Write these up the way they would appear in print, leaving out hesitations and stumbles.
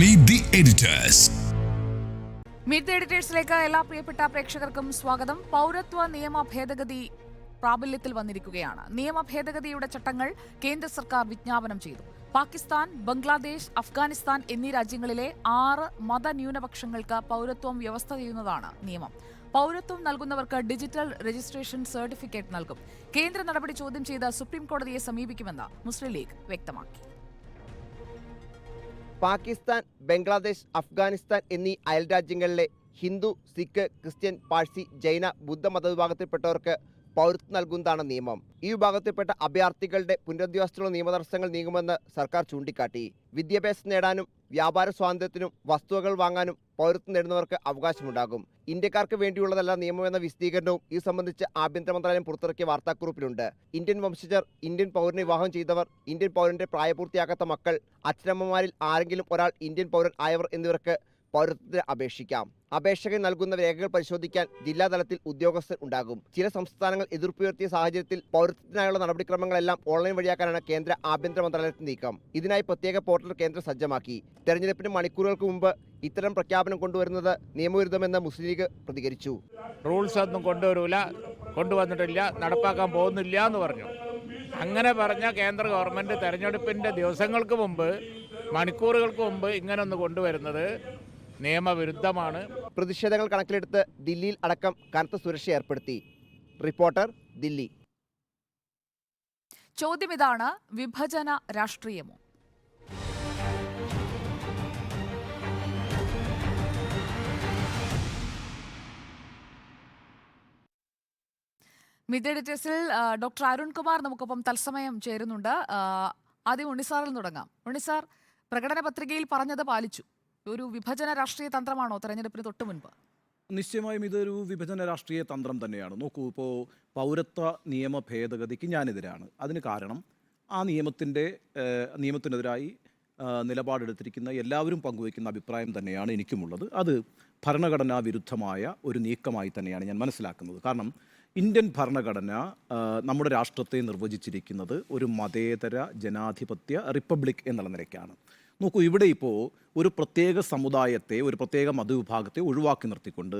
Meet the editors. Meet the എഡിറ്റേഴ്സിലേക്ക് എല്ലാ പ്രിയപ്പെട്ട പ്രേക്ഷകർക്കും സ്വാഗതം. പൗരത്വ നിയമ ഭേദഗതി പ്രാബല്യത്തിൽ വന്നിരിക്കുകയാണ്. നിയമ ഭേദഗതിയുടെ ചട്ടങ്ങൾ കേന്ദ്ര സർക്കാർ വിജ്ഞാപനം ചെയ്തു. പാകിസ്ഥാൻ, ബംഗ്ലാദേശ്, അഫ്ഗാനിസ്ഥാൻ എന്നീ രാജ്യങ്ങളിലെ 6 മതന്യൂനപക്ഷങ്ങൾക്ക് പൗരത്വം വ്യവസ്ഥ ചെയ്യുന്നതാണ് നിയമം. പൗരത്വം നൽകുന്നവർക്ക് ഡിജിറ്റൽ രജിസ്ട്രേഷൻ സർട്ടിഫിക്കറ്റ് നൽകും. കേന്ദ്ര നടപടി ചോദ്യം ചെയ്ത് സുപ്രീം കോടതിയെ സമീപിക്കുമെന്ന് മുസ്ലിം ലീഗ് വ്യക്തമാക്കി. പാകിസ്ഥാൻ, ബംഗ്ലാദേശ്, അഫ്ഗാനിസ്ഥാൻ എന്നീ അയൽരാജ്യങ്ങളിലെ ഹിന്ദു, സിഖ്, ക്രിസ്ത്യൻ, പാഴ്സി, ജൈന, ബുദ്ധ മതവിഭാഗത്തിൽപ്പെട്ടവർക്ക് പൗരത്വം നൽകുന്നതാണ് നിയമം. ഈ വിഭാഗത്തിൽപ്പെട്ട അഭയാർത്ഥികളുടെ പുനരധിവാസത്തിലുള്ള നിയമതടസ്സങ്ങൾ നീങ്ങുമെന്ന് സർക്കാർ ചൂണ്ടിക്കാട്ടി. വിദ്യാഭ്യാസം നേടാനും വ്യാപാര സ്വാതന്ത്ര്യത്തിനും വസ്തുവകൾ വാങ്ങാനും പൗരത്വം നേടുന്നവർക്ക് അവകാശമുണ്ടാകും. ഇന്ത്യക്കാർക്ക് വേണ്ടിയുള്ളതല്ല നിയമമെന്ന വിശദീകരണവും ഈ സംബന്ധിച്ച് ആഭ്യന്തര മന്ത്രാലയം പുറത്തിറക്കിയ വാർത്താക്കുറിപ്പിലുണ്ട്. ഇന്ത്യൻ വംശജർ, ഇന്ത്യൻ പൗരനെ വിവാഹം ചെയ്തവർ, ഇന്ത്യൻ പൗരന്റെ പ്രായപൂർത്തിയാകാത്ത മക്കൾ, അച്ഛനമ്മമാരിൽ ആരെങ്കിലും ഒരാൾ ഇന്ത്യൻ പൗരൻ ആയവർ എന്നിവർക്ക് പൗരത്വത്തിന് അപേക്ഷിക്കാം. അപേക്ഷകൻ നൽകുന്ന രേഖകൾ പരിശോധിക്കാൻ ജില്ലാതലത്തിൽ ഉദ്യോഗസ്ഥർ ഉണ്ടാകും. ചില സംസ്ഥാനങ്ങൾ എതിർപ്പുയർത്തിയ സാഹചര്യത്തിൽ പൗരത്വത്തിനായുള്ള നടപടിക്രമങ്ങളെല്ലാം ഓൺലൈൻ വഴിയാക്കാനാണ് കേന്ദ്ര ആഭ്യന്തര മന്ത്രാലയത്തിന്റെ നീക്കം. ഇതിനായി പ്രത്യേക പോർട്ടൽ കേന്ദ്രം സജ്ജമാക്കി. തെരഞ്ഞെടുപ്പിന് മണിക്കൂറുകൾക്ക് മുമ്പ് ഇത്തരം പ്രഖ്യാപനം കൊണ്ടുവരുന്നത് നിയമവിരുദ്ധമെന്ന് മുസ്ലിം ലീഗ് പ്രതികരിച്ചു. റൂൾസ് ഒന്നും കൊണ്ടുവന്നിട്ടില്ല, നടപ്പാക്കാൻ പോകുന്നില്ല എന്ന് പറഞ്ഞു. അങ്ങനെ പറഞ്ഞ കേന്ദ്ര ഗവൺമെൻറ് തെരഞ്ഞെടുപ്പിൻ്റെ ദിവസങ്ങൾക്ക് മുമ്പ്, മണിക്കൂറുകൾക്ക് മുമ്പ് ഇങ്ങനൊന്ന് കൊണ്ടുവരുന്നത് നിയമവിരുദ്ധമാണ്. പ്രതിഷേധങ്ങൾ കണക്കിലെടുത്ത് ദില്ലിയിൽ അടക്കം കനത്ത സുരക്ഷ ഏർപ്പെടുത്തി. റിപ്പോർട്ടർ, ദില്ലി. ചോദ്യം ഇതാണ്: വിഭജന രാഷ്ട്രീയമോ? മിഡ് എഡിറ്റേഴ്സിൽ ഡോക്ടർ അരുൺകുമാർ നമുക്കൊപ്പം തത്സമയം ചേരുന്നുണ്ട്. ആദ്യം ഉണ്ണിസാറിൽ തുടങ്ങാം. ഉണ്ണിസാർ, പ്രകടന പത്രികയിൽ പറഞ്ഞത് പാലിച്ചു. ഒരു വിഭജന രാഷ്ട്രീയ തന്ത്രമാണോ തെരഞ്ഞെടുപ്പിന് തൊട്ട് മുൻപ്? നിശ്ചയമായും ഇതൊരു വിഭജന രാഷ്ട്രീയ തന്ത്രം തന്നെയാണ്. നോക്കൂ, ഇപ്പോൾ പൗരത്വ നിയമ ഭേദഗതിക്ക് ഞാനെതിരാണ്. അതിന് കാരണം ആ നിയമത്തിനെതിരായി നിലപാടെടുത്തിരിക്കുന്ന എല്ലാവരും പങ്കുവയ്ക്കുന്ന അഭിപ്രായം തന്നെയാണ് എനിക്കുമുള്ളത്. അത് ഭരണഘടനാ വിരുദ്ധമായ ഒരു നീക്കമായി തന്നെയാണ് ഞാൻ മനസ്സിലാക്കുന്നത്. കാരണം ഇന്ത്യൻ ഭരണഘടന നമ്മുടെ രാഷ്ട്രത്തെ നിർവചിച്ചിരിക്കുന്നത് ഒരു മതേതര ജനാധിപത്യ റിപ്പബ്ലിക് എന്നുള്ള നിലയ്ക്കാണ്. നോക്കൂ, ഇവിടെ ഇപ്പോൾ ഒരു പ്രത്യേക സമുദായത്തെ, ഒരു പ്രത്യേക മതവിഭാഗത്തെ ഒഴിവാക്കി നിർത്തിക്കൊണ്ട്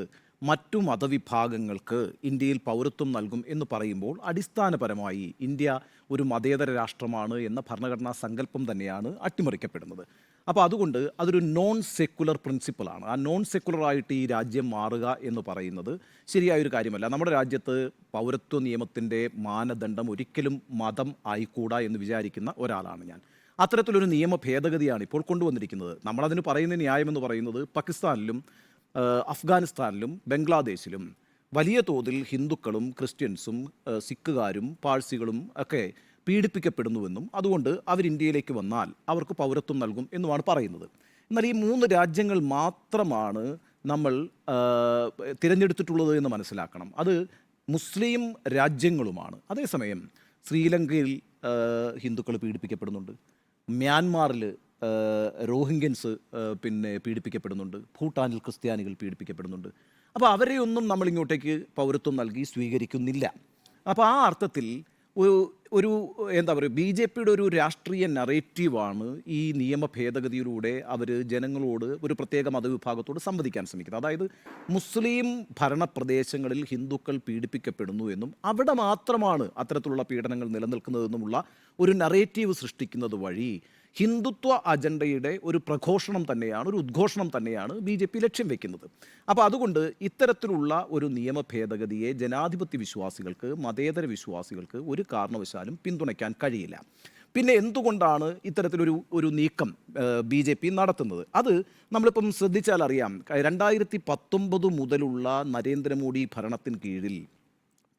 മറ്റു മതവിഭാഗങ്ങൾക്ക് ഇന്ത്യയിൽ പൗരത്വം നൽകും എന്ന് പറയുമ്പോൾ അടിസ്ഥാനപരമായി ഇന്ത്യ ഒരു മതേതര രാഷ്ട്രമാണ് എന്ന ഭരണഘടനാ സങ്കല്പം തന്നെയാണ് അട്ടിമറിക്കപ്പെടുന്നത്. അപ്പോൾ അതുകൊണ്ട് അതൊരു നോൺ സെക്കുലർ പ്രിൻസിപ്പിളാണ്. ആ നോൺ സെക്കുലറായിട്ട് ഈ രാജ്യം മാറുക എന്ന് പറയുന്നത് ശരിയായൊരു കാര്യമല്ല. നമ്മുടെ രാജ്യത്ത് പൗരത്വ നിയമത്തിൻ്റെ മാനദണ്ഡം ഒരിക്കലും മതം ആയിക്കൂടാ എന്ന് വിചാരിക്കുന്ന ഒരാളാണ് ഞാൻ. അത്തരത്തിലൊരു നിയമ ഭേദഗതിയാണ് ഇപ്പോൾ കൊണ്ടുവന്നിരിക്കുന്നത്. നമ്മളതിന് പറയുന്ന ന്യായമെന്ന് പറയുന്നത് പാകിസ്ഥാനിലും അഫ്ഗാനിസ്ഥാനിലും ബംഗ്ലാദേശിലും വലിയ തോതിൽ ഹിന്ദുക്കളും ക്രിസ്ത്യൻസും സിഖുകാരും പാഴ്സികളും ഒക്കെ പീഡിപ്പിക്കപ്പെടുന്നുവെന്നും അതുകൊണ്ട് അവർ ഇന്ത്യയിലേക്ക് വന്നാൽ അവർക്ക് പൗരത്വം നൽകും എന്നുമാണ് പറയുന്നത്. എന്നാൽ ഈ 3 രാജ്യങ്ങൾ മാത്രമാണ് നമ്മൾ തിരഞ്ഞെടുത്തിട്ടുള്ളത് എന്ന് മനസ്സിലാക്കണം. അത് മുസ്ലിം രാജ്യങ്ങളുമാണ്. അതേസമയം ശ്രീലങ്കയിൽ ഹിന്ദുക്കൾ പീഡിപ്പിക്കപ്പെടുന്നുണ്ട്, മ്യാൻമാറിൽ റോഹിംഗ്യൻസ് പീഡിപ്പിക്കപ്പെടുന്നുണ്ട്, ഭൂട്ടാനിൽ ക്രിസ്ത്യാനികൾ പീഡിപ്പിക്കപ്പെടുന്നുണ്ട്. അപ്പോൾ അവരെയൊന്നും നമ്മളിങ്ങോട്ടേക്ക് പൗരത്വം നൽകി സ്വീകരിക്കുന്നില്ല. അപ്പോൾ ആ അർത്ഥത്തിൽ ഒരു എന്താ പറയുക, BJPയുടെ ഒരു രാഷ്ട്രീയ നറേറ്റീവാണ് ഈ നിയമ ഭേദഗതിയിലൂടെ അവർ ജനങ്ങളോട്, ഒരു പ്രത്യേക മതവിഭാഗത്തോട് സംവദിക്കാൻ ശ്രമിക്കുന്നത്. അതായത് മുസ്ലിം ഭരണപ്രദേശങ്ങളിൽ ഹിന്ദുക്കൾ പീഡിപ്പിക്കപ്പെടുന്നു എന്നും അവിടെ മാത്രമാണ് അത്തരത്തിലുള്ള പീഡനങ്ങൾ നിലനിൽക്കുന്നതെന്നുമുള്ള ഒരു നറേറ്റീവ് സൃഷ്ടിക്കുന്നത് വഴി ഹിന്ദുത്വ അജണ്ടയുടെ ഒരു പ്രഘോഷണം തന്നെയാണ്, ഒരു ഉദ്ഘോഷണം തന്നെയാണ് BJP ലക്ഷ്യം വെക്കുന്നത്. അപ്പോൾ അതുകൊണ്ട് ഇത്തരത്തിലുള്ള ഒരു നിയമ ഭേദഗതിയെ ജനാധിപത്യ വിശ്വാസികൾക്ക്, മതേതര വിശ്വാസികൾക്ക് ഒരു കാരണവശാലും പിന്തുണയ്ക്കാൻ കഴിയില്ല. പിന്നെ എന്തുകൊണ്ടാണ് ഇത്തരത്തിലൊരു നീക്കം BJP നടത്തുന്നത്? അത് നമ്മളിപ്പം ശ്രദ്ധിച്ചാൽ അറിയാം. 2019 മുതലുള്ള നരേന്ദ്രമോദി ഭരണത്തിന് കീഴിൽ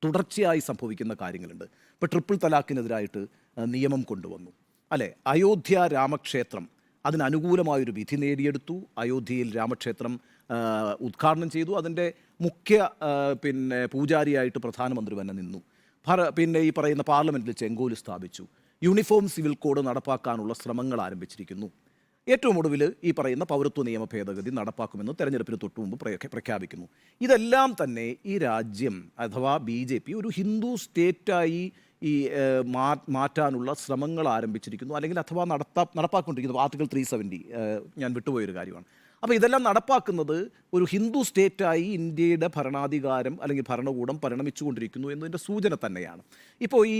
തുടർച്ചയായി സംഭവിക്കുന്ന കാര്യങ്ങളുണ്ട്. ഇപ്പോൾ ട്രിപ്പിൾ തലാഖിനെതിരായിട്ട് നിയമം കൊണ്ടുവന്നു, അല്ലേ? അയോധ്യ രാമക്ഷേത്രം അതിനനുകൂലമായൊരു വിധി നേടിയെടുത്തു. അയോധ്യയിൽ രാമക്ഷേത്രം ഉദ്ഘാടനം ചെയ്തു. അതിൻ്റെ മുഖ്യ പൂജാരിയായിട്ട് പ്രധാനമന്ത്രി തന്നെ നിന്നു. ഈ പറയുന്ന പാർലമെൻറ്റിൽ ചെങ്കോല് സ്ഥാപിച്ചു. യൂണിഫോം സിവിൽ കോഡ് നടപ്പാക്കാനുള്ള ശ്രമങ്ങൾ ആരംഭിച്ചിരിക്കുന്നു. ഏറ്റവും ഒടുവിൽ ഈ പറയുന്ന പൗരത്വ നിയമ ഭേദഗതി നടപ്പാക്കുമെന്ന് തെരഞ്ഞെടുപ്പിന് തൊട്ടു മുമ്പ് പ്രഖ്യാപിക്കുന്നു. ഇതെല്ലാം തന്നെ ഈ രാജ്യം അഥവാ BJP ഒരു ഹിന്ദു സ്റ്റേറ്റായി ഈ മാറ്റാനുള്ള ശ്രമങ്ങൾ ആരംഭിച്ചിരിക്കുന്നു, അല്ലെങ്കിൽ അഥവാ നടപ്പാക്കിക്കൊണ്ടിരിക്കുന്നു. ആർട്ടിക്കിൾ 370 ഞാൻ വിട്ടുപോയൊരു കാര്യമാണ്. അപ്പോൾ ഇതെല്ലാം നടപ്പാക്കുന്നത് ഒരു ഹിന്ദു സ്റ്റേറ്റായി ഇന്ത്യയുടെ ഭരണാധികാരം അല്ലെങ്കിൽ ഭരണകൂടം പരിണമിച്ചുകൊണ്ടിരിക്കുന്നു എന്നതിൻ്റെ സൂചന തന്നെയാണ്. ഇപ്പോൾ ഈ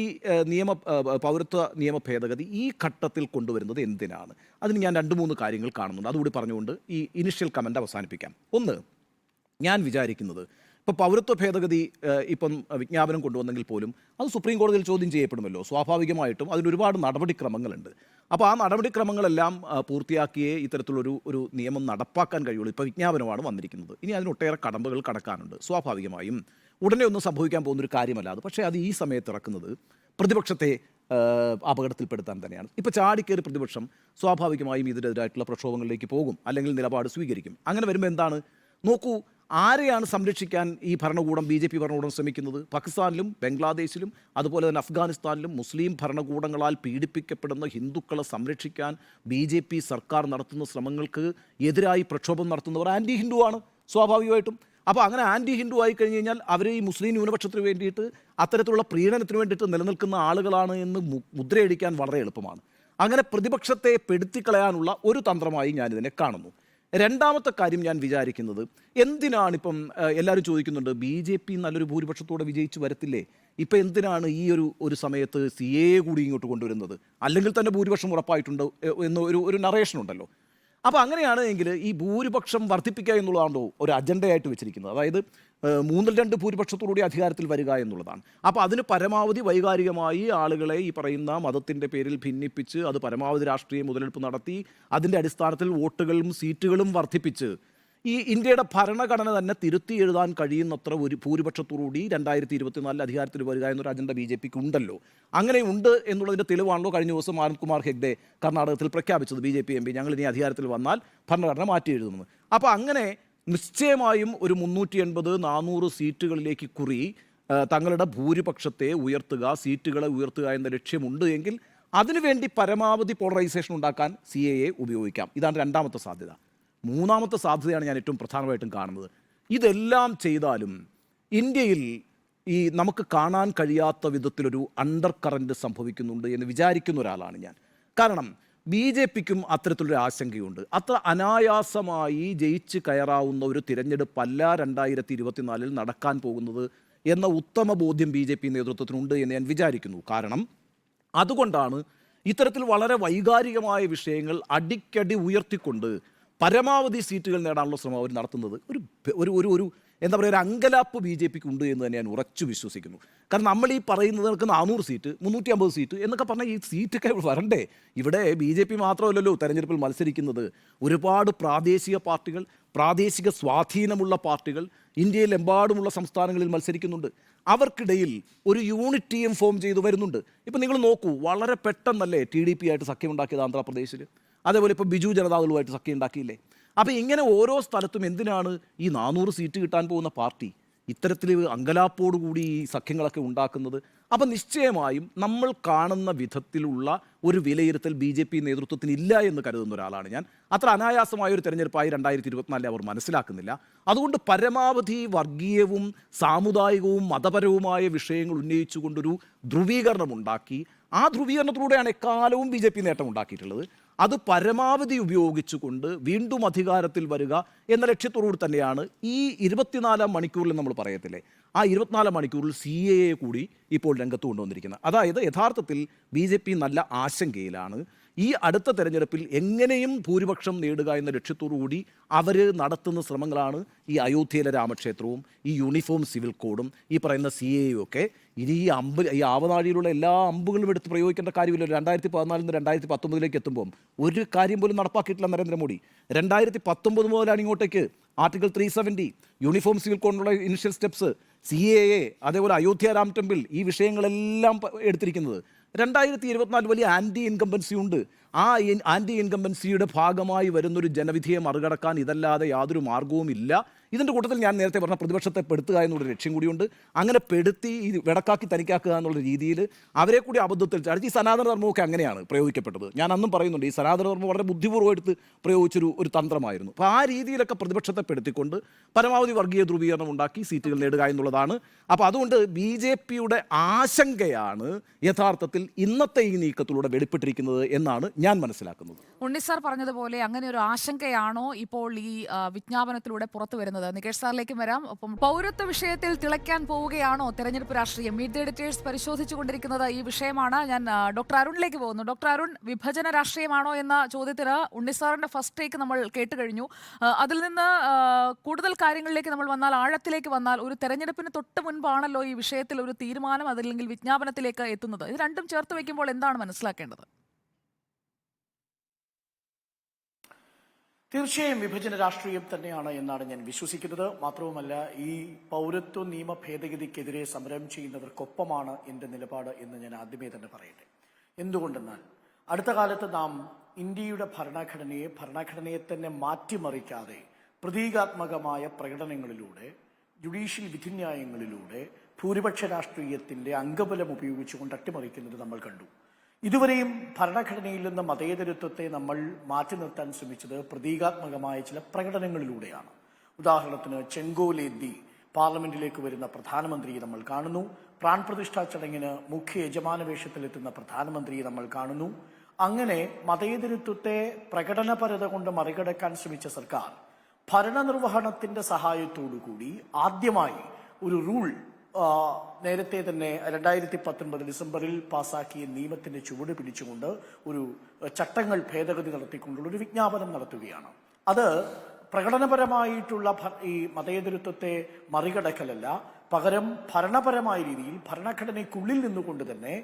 പൗരത്വ നിയമ ഭേദഗതി ഈ ഘട്ടത്തിൽ കൊണ്ടുവരുന്നത് എന്തിനാണ്? അതിന് ഞാൻ 2-3 കാര്യങ്ങൾ കാണുന്നുണ്ട്. അതുകൂടി പറഞ്ഞുകൊണ്ട് ഈ ഇനിഷ്യൽ കമൻ്റ് അവസാനിപ്പിക്കാം. ഒന്ന്, ഞാൻ വിചാരിക്കുന്നത് ഇപ്പോൾ പൗരത്വ ഭേദഗതി ഇപ്പം വിജ്ഞാപനം കൊണ്ടുവന്നെങ്കിൽ പോലും അത് സുപ്രീം കോടതിയിൽ ചോദ്യം ചെയ്യപ്പെടുമല്ലോ. സ്വാഭാവികമായിട്ടും അതിനൊരുപാട് നടപടിക്രമങ്ങളുണ്ട്. അപ്പോൾ ആ നടപടിക്രമങ്ങളെല്ലാം പൂർത്തിയാക്കിയേ ഇത്തരത്തിലൊരു നിയമം നടപ്പാക്കാൻ കഴിയുള്ളൂ. ഇപ്പോൾ വിജ്ഞാപനമാണ് വന്നിരിക്കുന്നത്. ഇനി അതിനൊട്ടേറെ കടമ്പകൾ കടക്കാനുണ്ട്. സ്വാഭാവികമായും ഉടനെ ഒന്നും സംഭവിക്കാൻ പോകുന്നൊരു കാര്യമല്ല അത്. പക്ഷേ അത് ഈ സമയത്ത് ഇറക്കുന്നത് പ്രതിപക്ഷത്തെ അപകടത്തിൽപ്പെടുത്താൻ തന്നെയാണ്. ഇപ്പോൾ ചാടിക്കേറി പ്രതിപക്ഷം സ്വാഭാവികമായും ഇതിനെതിരായിട്ടുള്ള പ്രക്ഷോഭങ്ങളിലേക്ക് പോകും, അല്ലെങ്കിൽ നിലപാട് സ്വീകരിക്കും. അങ്ങനെ വരുമ്പോൾ എന്താണ്? നോക്കൂ, ആരെയാണ് സംരക്ഷിക്കാൻ ഈ ഭരണകൂടം, BJP ഭരണകൂടം ശ്രമിക്കുന്നത്? പാകിസ്ഥാനിലും ബംഗ്ലാദേശിലും അതുപോലെ തന്നെ അഫ്ഗാനിസ്ഥാനിലും മുസ്ലിം ഭരണകൂടങ്ങളാൽ പീഡിപ്പിക്കപ്പെടുന്ന ഹിന്ദുക്കളെ സംരക്ഷിക്കാൻ BJP സർക്കാർ നടത്തുന്ന ശ്രമങ്ങൾക്ക് എതിരായി പ്രക്ഷോഭം നടത്തുന്നവർ ആൻറ്റി ഹിന്ദുവാണ് സ്വാഭാവികമായിട്ടും. അപ്പോൾ അങ്ങനെ ആൻറ്റി ഹിന്ദു ആയി കഴിഞ്ഞ് കഴിഞ്ഞാൽ അവർ ഈ മുസ്ലിം ന്യൂനപക്ഷത്തിന് വേണ്ടിയിട്ട് അത്തരത്തിലുള്ള പ്രീണനത്തിന് വേണ്ടിയിട്ട് നിലനിൽക്കുന്ന ആളുകളാണ് എന്ന് മുദ്രയടിക്കാൻ വളരെ എളുപ്പമാണ്. അങ്ങനെ പ്രതിപക്ഷത്തെ പെടുത്തിക്കളയാനുള്ള ഒരു തന്ത്രമായി ഞാനിതിനെ കാണുന്നു. രണ്ടാമത്തെ കാര്യം ഞാൻ വിചാരിക്കുന്നത്, എന്തിനാണിപ്പം എല്ലാവരും ചോദിക്കുന്നുണ്ട് BJP നല്ലൊരു ഭൂരിപക്ഷത്തോടെ വിജയിച്ച് വരത്തില്ലേ, ഇപ്പം എന്തിനാണ് ഈ ഒരു സമയത്ത് CAA കൂടി ഇങ്ങോട്ട് കൊണ്ടുവരുന്നത്, അല്ലെങ്കിൽ തന്നെ ഭൂരിപക്ഷം ഉറപ്പായിട്ടുണ്ട് എന്ന ഒരു നറേഷൻ ഉണ്ടല്ലോ. അപ്പോൾ അങ്ങനെയാണ് എങ്കിൽ ഈ ഭൂരിപക്ഷം വർദ്ധിപ്പിക്കുക എന്നുള്ളതാണോ ഒരു അജണ്ടയായിട്ട് വെച്ചിരിക്കുന്നത്? അതായത് 3/2 ഭൂരിപക്ഷത്തോടുകൂടി അധികാരത്തിൽ വരിക എന്നുള്ളതാണ്. അപ്പോൾ അതിന് പരമാവധി വൈകാരികമായി ആളുകളെ ഈ പറയുന്ന മതത്തിൻ്റെ പേരിൽ ഭിന്നിപ്പിച്ച് അത് പരമാവധി രാഷ്ട്രീയ മുതലെടുപ്പ് നടത്തി അതിൻ്റെ അടിസ്ഥാനത്തിൽ വോട്ടുകളും സീറ്റുകളും വർദ്ധിപ്പിച്ച് ഈ ഇന്ത്യയുടെ ഭരണഘടന തന്നെ തിരുത്തി എഴുതാൻ കഴിയുന്നത്ര ഒരു ഭൂരിപക്ഷത്തോടുകൂടി 2024 അധികാരത്തിൽ വരിക എന്നൊരു അജണ്ട BJPക്ക് ഉണ്ടല്ലോ. അങ്ങനെ ഉണ്ട് എന്നുള്ളതിൻ്റെ തെളിവാണല്ലോ കഴിഞ്ഞ ദിവസം ആനന്ദ് കുമാർ ഹെഗ്ഡെ കർണാടകത്തിൽ പ്രഖ്യാപിച്ചത്. BJP MP ഞങ്ങൾ ഇനി അധികാരത്തിൽ വന്നാൽ ഭരണഘടന മാറ്റി എഴുതുമെന്ന്. അപ്പോൾ അങ്ങനെ നിശ്ചയമായും ഒരു 380-400 സീറ്റുകളിലേക്ക് കുറി തങ്ങളുടെ ഭൂരിപക്ഷത്തെ ഉയർത്തുക, സീറ്റുകളെ ഉയർത്തുക എന്ന ലക്ഷ്യമുണ്ട് എങ്കിൽ അതിനുവേണ്ടി പരമാവധി പോളറൈസേഷൻ ഉണ്ടാക്കാൻ CAA ഉപയോഗിക്കാം. ഇതാണ് രണ്ടാമത്തെ സാധ്യത. മൂന്നാമത്തെ സാധ്യതയാണ് ഞാൻ ഏറ്റവും പ്രധാനമായിട്ടും കാണുന്നത്. ഇതെല്ലാം ചെയ്താലും ഇന്ത്യയിൽ ഈ നമുക്ക് കാണാൻ കഴിയാത്ത വിധത്തിലൊരു അണ്ടർ കറൻറ്റ് സംഭവിക്കുന്നുണ്ട് എന്ന് വിചാരിക്കുന്ന ഒരാളാണ് ഞാൻ. കാരണം BJPക്കും അത്തരത്തിലൊരു ആശങ്കയുണ്ട്. അത്ര അനായാസമായി ജയിച്ച് കയറാവുന്ന ഒരു തിരഞ്ഞെടുപ്പല്ല 2024 നടക്കാൻ പോകുന്നത് എന്ന ഉത്തമ ബോധ്യം BJP നേതൃത്വത്തിനുണ്ട് എന്ന് ഞാൻ വിചാരിക്കുന്നു. കാരണം അതുകൊണ്ടാണ് ഇത്തരത്തിൽ വളരെ വൈകാരികമായ വിഷയങ്ങൾ അടിക്കടി ഉയർത്തിക്കൊണ്ട് പരമാവധി സീറ്റുകൾ നേടാനുള്ള ശ്രമം അവർ നടത്തുന്നത്. ഒരു എന്താ പറയുക, ഒരു അങ്കലാപ്പ് BJPക്ക് ഉണ്ട് എന്ന് തന്നെ ഞാൻ ഉറച്ചു വിശ്വസിക്കുന്നു. കാരണം നമ്മൾ ഈ പറയുന്നത് 400 സീറ്റ് 350 സീറ്റ് എന്നൊക്കെ പറഞ്ഞാൽ ഈ സീറ്റൊക്കെ വരണ്ടേ? ഇവിടെ BJP മാത്രമല്ലല്ലോ തെരഞ്ഞെടുപ്പിൽ മത്സരിക്കുന്നത്. ഒരുപാട് പ്രാദേശിക പാർട്ടികൾ, പ്രാദേശിക സ്വാധീനമുള്ള പാർട്ടികൾ ഇന്ത്യയിലെമ്പാടുമുള്ള സംസ്ഥാനങ്ങളിൽ മത്സരിക്കുന്നുണ്ട്. അവർക്കിടയിൽ ഒരു യൂണിറ്റിയും ഫോം ചെയ്തു വരുന്നുണ്ട്. ഇപ്പം നിങ്ങൾ നോക്കൂ, വളരെ പെട്ടെന്നല്ലേ TDP ആയിട്ട് സഖ്യമുണ്ടാക്കിയത് ആന്ധ്രാപ്രദേശിൽ. അതേപോലെ ഇപ്പോൾ ബിജു ജനതാദളുമായിട്ട് സഖ്യം ഉണ്ടാക്കിയില്ലേ? അപ്പോൾ ഇങ്ങനെ ഓരോ സ്ഥലത്തും എന്തിനാണ് ഈ 400 സീറ്റ് കിട്ടാൻ പോകുന്ന പാർട്ടി ഇത്തരത്തിൽ അങ്കലാപ്പോടുകൂടി ഈ സഖ്യങ്ങളൊക്കെ ഉണ്ടാക്കുന്നത്? അപ്പം നിശ്ചയമായും നമ്മൾ കാണുന്ന വിധത്തിലുള്ള ഒരു വിലയിരുത്തൽ BJP നേതൃത്വത്തിന് ഇല്ല എന്ന് കരുതുന്ന ഒരാളാണ് ഞാൻ. അത്ര അനായാസമായ ഒരു തെരഞ്ഞെടുപ്പായി 2024 അവർ മനസ്സിലാക്കുന്നില്ല. അതുകൊണ്ട് പരമാവധി വർഗീയവും സാമുദായികവും മതപരവുമായ വിഷയങ്ങൾ ഉന്നയിച്ചുകൊണ്ടൊരു ധ്രുവീകരണം ഉണ്ടാക്കി ആ ധ്രുവീകരണത്തിലൂടെയാണ് എക്കാലവും BJP നേട്ടം ഉണ്ടാക്കിയിട്ടുള്ളത്. അത് പരമാവധി ഉപയോഗിച്ചുകൊണ്ട് വീണ്ടും അധികാരത്തിൽ വരിക എന്ന ലക്ഷ്യത്തോടുകൂടി തന്നെയാണ് ഈ 24 മണിക്കൂറിൽ നമ്മൾ പറയത്തില്ലേ, ആ 24 മണിക്കൂറിൽ CAA കൂടി ഇപ്പോൾ രംഗത്ത് കൊണ്ടുവന്നിരിക്കുന്നത്. അതായത് യഥാർത്ഥത്തിൽ BJP നല്ല ആശങ്കയിലാണ്. ഈ അടുത്ത തെരഞ്ഞെടുപ്പിൽ എങ്ങനെയും ഭൂരിപക്ഷം നേടുക എന്ന ലക്ഷ്യത്തോടുകൂടി അവർ നടത്തുന്ന ശ്രമങ്ങളാണ് ഈ അയോധ്യയിലെ രാമക്ഷേത്രവും ഈ യൂണിഫോം സിവിൽ കോഡും ഈ പറയുന്ന CAA ഒക്കെ. ഇനി ഈ ആവനാഴിയിലുള്ള എല്ലാ അമ്പുകളും എടുത്ത് പ്രയോഗിക്കേണ്ട കാര്യമില്ല. 2014 നിന്ന് 2019 എത്തുമ്പം ഒരു കാര്യം പോലും നടപ്പാക്കിയിട്ടില്ല നരേന്ദ്രമോദി. 2019 മുതലാണ് ഇങ്ങോട്ടേക്ക് article 370, uniform civil കോഡിനുള്ള initial steps, CAA, അതേപോലെ അയോധ്യ രാം ടെമ്പിൾ, ഈ വിഷയങ്ങളെല്ലാം എടുത്തിരിക്കുന്നത്. 2024 വലിയ ആൻറ്റി ഇൻകംബൻസി ഉണ്ട്. ആ ആൻറ്റി ഇൻകംബൻസിയുടെ ഭാഗമായി വരുന്നൊരു ജനവിധിയെ മറികടക്കാൻ ഇതല്ലാതെ യാതൊരു മാർഗവും ഇല്ല ഇതിൻ്റെ കൂട്ടത്തിൽ ഞാൻ നേരത്തെ പറഞ്ഞ പ്രതിപക്ഷത്തെ പെടുത്തുക എന്നുള്ള ലക്ഷ്യം കൂടിയുണ്ട്. അങ്ങനെ പെടുത്തി ഈ വെടക്കാക്കി തനിക്കാക്കുക എന്നുള്ള രീതിയിൽ അവരെ കൂടി അബദ്ധത്തിൽ ചാടിച്ച് ഈ സനാതന ധർമ്മമൊക്കെ അങ്ങനെയാണ് പ്രയോഗിക്കപ്പെട്ടത്. ഞാൻ അന്നും പറയുന്നുണ്ട്, ഈ സനാതന ധർമ്മം വളരെ ബുദ്ധിപൂർവ്വം എടുത്ത് പ്രയോഗിച്ചൊരു തന്ത്രമായിരുന്നു. അപ്പോൾ ആ രീതിയിലൊക്കെ പ്രതിപക്ഷത്തെ പെടുത്തിക്കൊണ്ട് പരമാവധി വർഗീയ ധ്രുവീകരണം ഉണ്ടാക്കി സീറ്റുകൾ നേടുക എന്നുള്ളതാണ്. അപ്പോൾ അതുകൊണ്ട് BJPയുടെ ആശങ്കയാണ് യഥാർത്ഥത്തിൽ ഇന്നത്തെ ഈ നീക്കത്തിലൂടെ വെളിപ്പെട്ടിരിക്കുന്നത് എന്നാണ് ഞാൻ മനസ്സിലാക്കുന്നത്. ഉണ്ണിസാർ പറഞ്ഞതുപോലെ അങ്ങനെ ഒരു ആശങ്കയാണോ ഇപ്പോൾ ഈ വിജ്ഞാപനത്തിലൂടെ പുറത്തു വരുന്നത്? നികേഷ് സാറിലേക്കും വരാം. ഒപ്പം പൗരത്വ വിഷയത്തിൽ തിളയ്ക്കാൻ പോവുകയാണോ തെരഞ്ഞെടുപ്പ് രാഷ്ട്രീയം? മീറ്റ് ദി എഡിറ്റേഴ്സ് പരിശോധിച്ചുകൊണ്ടിരിക്കുന്നത് ഈ വിഷയമാണ്. ഞാൻ ഡോക്ടർ അരുണിലേക്ക് പോകുന്നു. ഡോക്ടർ അരുൺ, വിഭജന രാഷ്ട്രീയമാണോ എന്ന ചോദ്യത്തിന് ഉണ്ണിസാറിന്റെ ഫസ്റ്റ് ടേക്ക് നമ്മൾ കേട്ട് കഴിഞ്ഞു. അതിൽ നിന്ന് കൂടുതൽ കാര്യങ്ങളിലേക്ക് നമ്മൾ വന്നാൽ, ആഴത്തിലേക്ക് വന്നാൽ, ഒരു തെരഞ്ഞെടുപ്പിന് തൊട്ട് മുൻപാണല്ലോ ഈ വിഷയത്തിൽ ഒരു തീരുമാനം അതല്ലെങ്കിൽ വിജ്ഞാപനത്തിലേക്ക് എത്തുന്നത്. ഇത് രണ്ടും ചേർത്ത് വയ്ക്കുമ്പോൾ എന്താണ് മനസ്സിലാക്കേണ്ടത്? തീർച്ചയായും വിഭജന രാഷ്ട്രീയം തന്നെയാണ് എന്നാണ് ഞാൻ വിശ്വസിക്കുന്നത്. മാത്രവുമല്ല, ഈ പൗരത്വ നിയമ ഭേദഗതിക്കെതിരെ സമരം ചെയ്യുന്നവർക്കൊപ്പമാണ് എന്റെ നിലപാട് എന്ന് ഞാൻ ആദ്യമേ തന്നെ പറയട്ടെ. എന്തുകൊണ്ടെന്നാൽ അടുത്ത കാലത്ത് നാം ഇന്ത്യയുടെ ഭരണഘടനയെ തന്നെ മാറ്റിമറിക്കാതെ പ്രതീകാത്മകമായ പ്രകടനങ്ങളിലൂടെ, ജുഡീഷ്യൽ വിധിന്യായങ്ങളിലൂടെ ഭൂരിപക്ഷ രാഷ്ട്രീയത്തിന്റെ അംഗബലം ഉപയോഗിച്ചുകൊണ്ട് അട്ടിമറിക്കുന്നത് നമ്മൾ കണ്ടു. ഇതുവരെയും ഭരണഘടനയിൽ നിന്ന് മതേതരത്വത്തെ നമ്മൾ മാറ്റി നിർത്താൻ ശ്രമിച്ചത് പ്രതീകാത്മകമായ ചില പ്രകടനങ്ങളിലൂടെയാണ്. ഉദാഹരണത്തിന് ചെങ്കോലേന്തി പാർലമെന്റിലേക്ക് വരുന്ന പ്രധാനമന്ത്രിയെ നമ്മൾ കാണുന്നു. പ്രാൺപ്രതിഷ്ഠാ ചടങ്ങിന് മുഖ്യ യജമാന വേഷത്തിലെത്തുന്ന പ്രധാനമന്ത്രിയെ നമ്മൾ കാണുന്നു. അങ്ങനെ മതേതരത്വത്തെ പ്രകടനപരത കൊണ്ട് മറികടക്കാൻ ശ്രമിച്ച സർക്കാർ ഭരണനിർവഹണത്തിന്റെ സഹായത്തോടുകൂടി ആദ്യമായി ഒരു റൂൾ നേരത്തെ തന്നെ 2019 ഡിസംബറിൽ പാസാക്കിയ നിയമത്തിന്റെ ചുവട് പിടിച്ചുകൊണ്ട് ഒരു ചട്ടങ്ങൾ ഭേദഗതി നടത്തിക്കൊണ്ടുള്ള ഒരു വിജ്ഞാപനം നടത്തുകയാണ്. അത് പ്രകടനപരമായിട്ടുള്ള ഈ മതേതരത്വത്തെ മറികടക്കലല്ല, പകരം ഭരണപരമായ രീതിയിൽ ഭരണഘടനയ്ക്കുള്ളിൽ നിന്നുകൊണ്ട് തന്നെ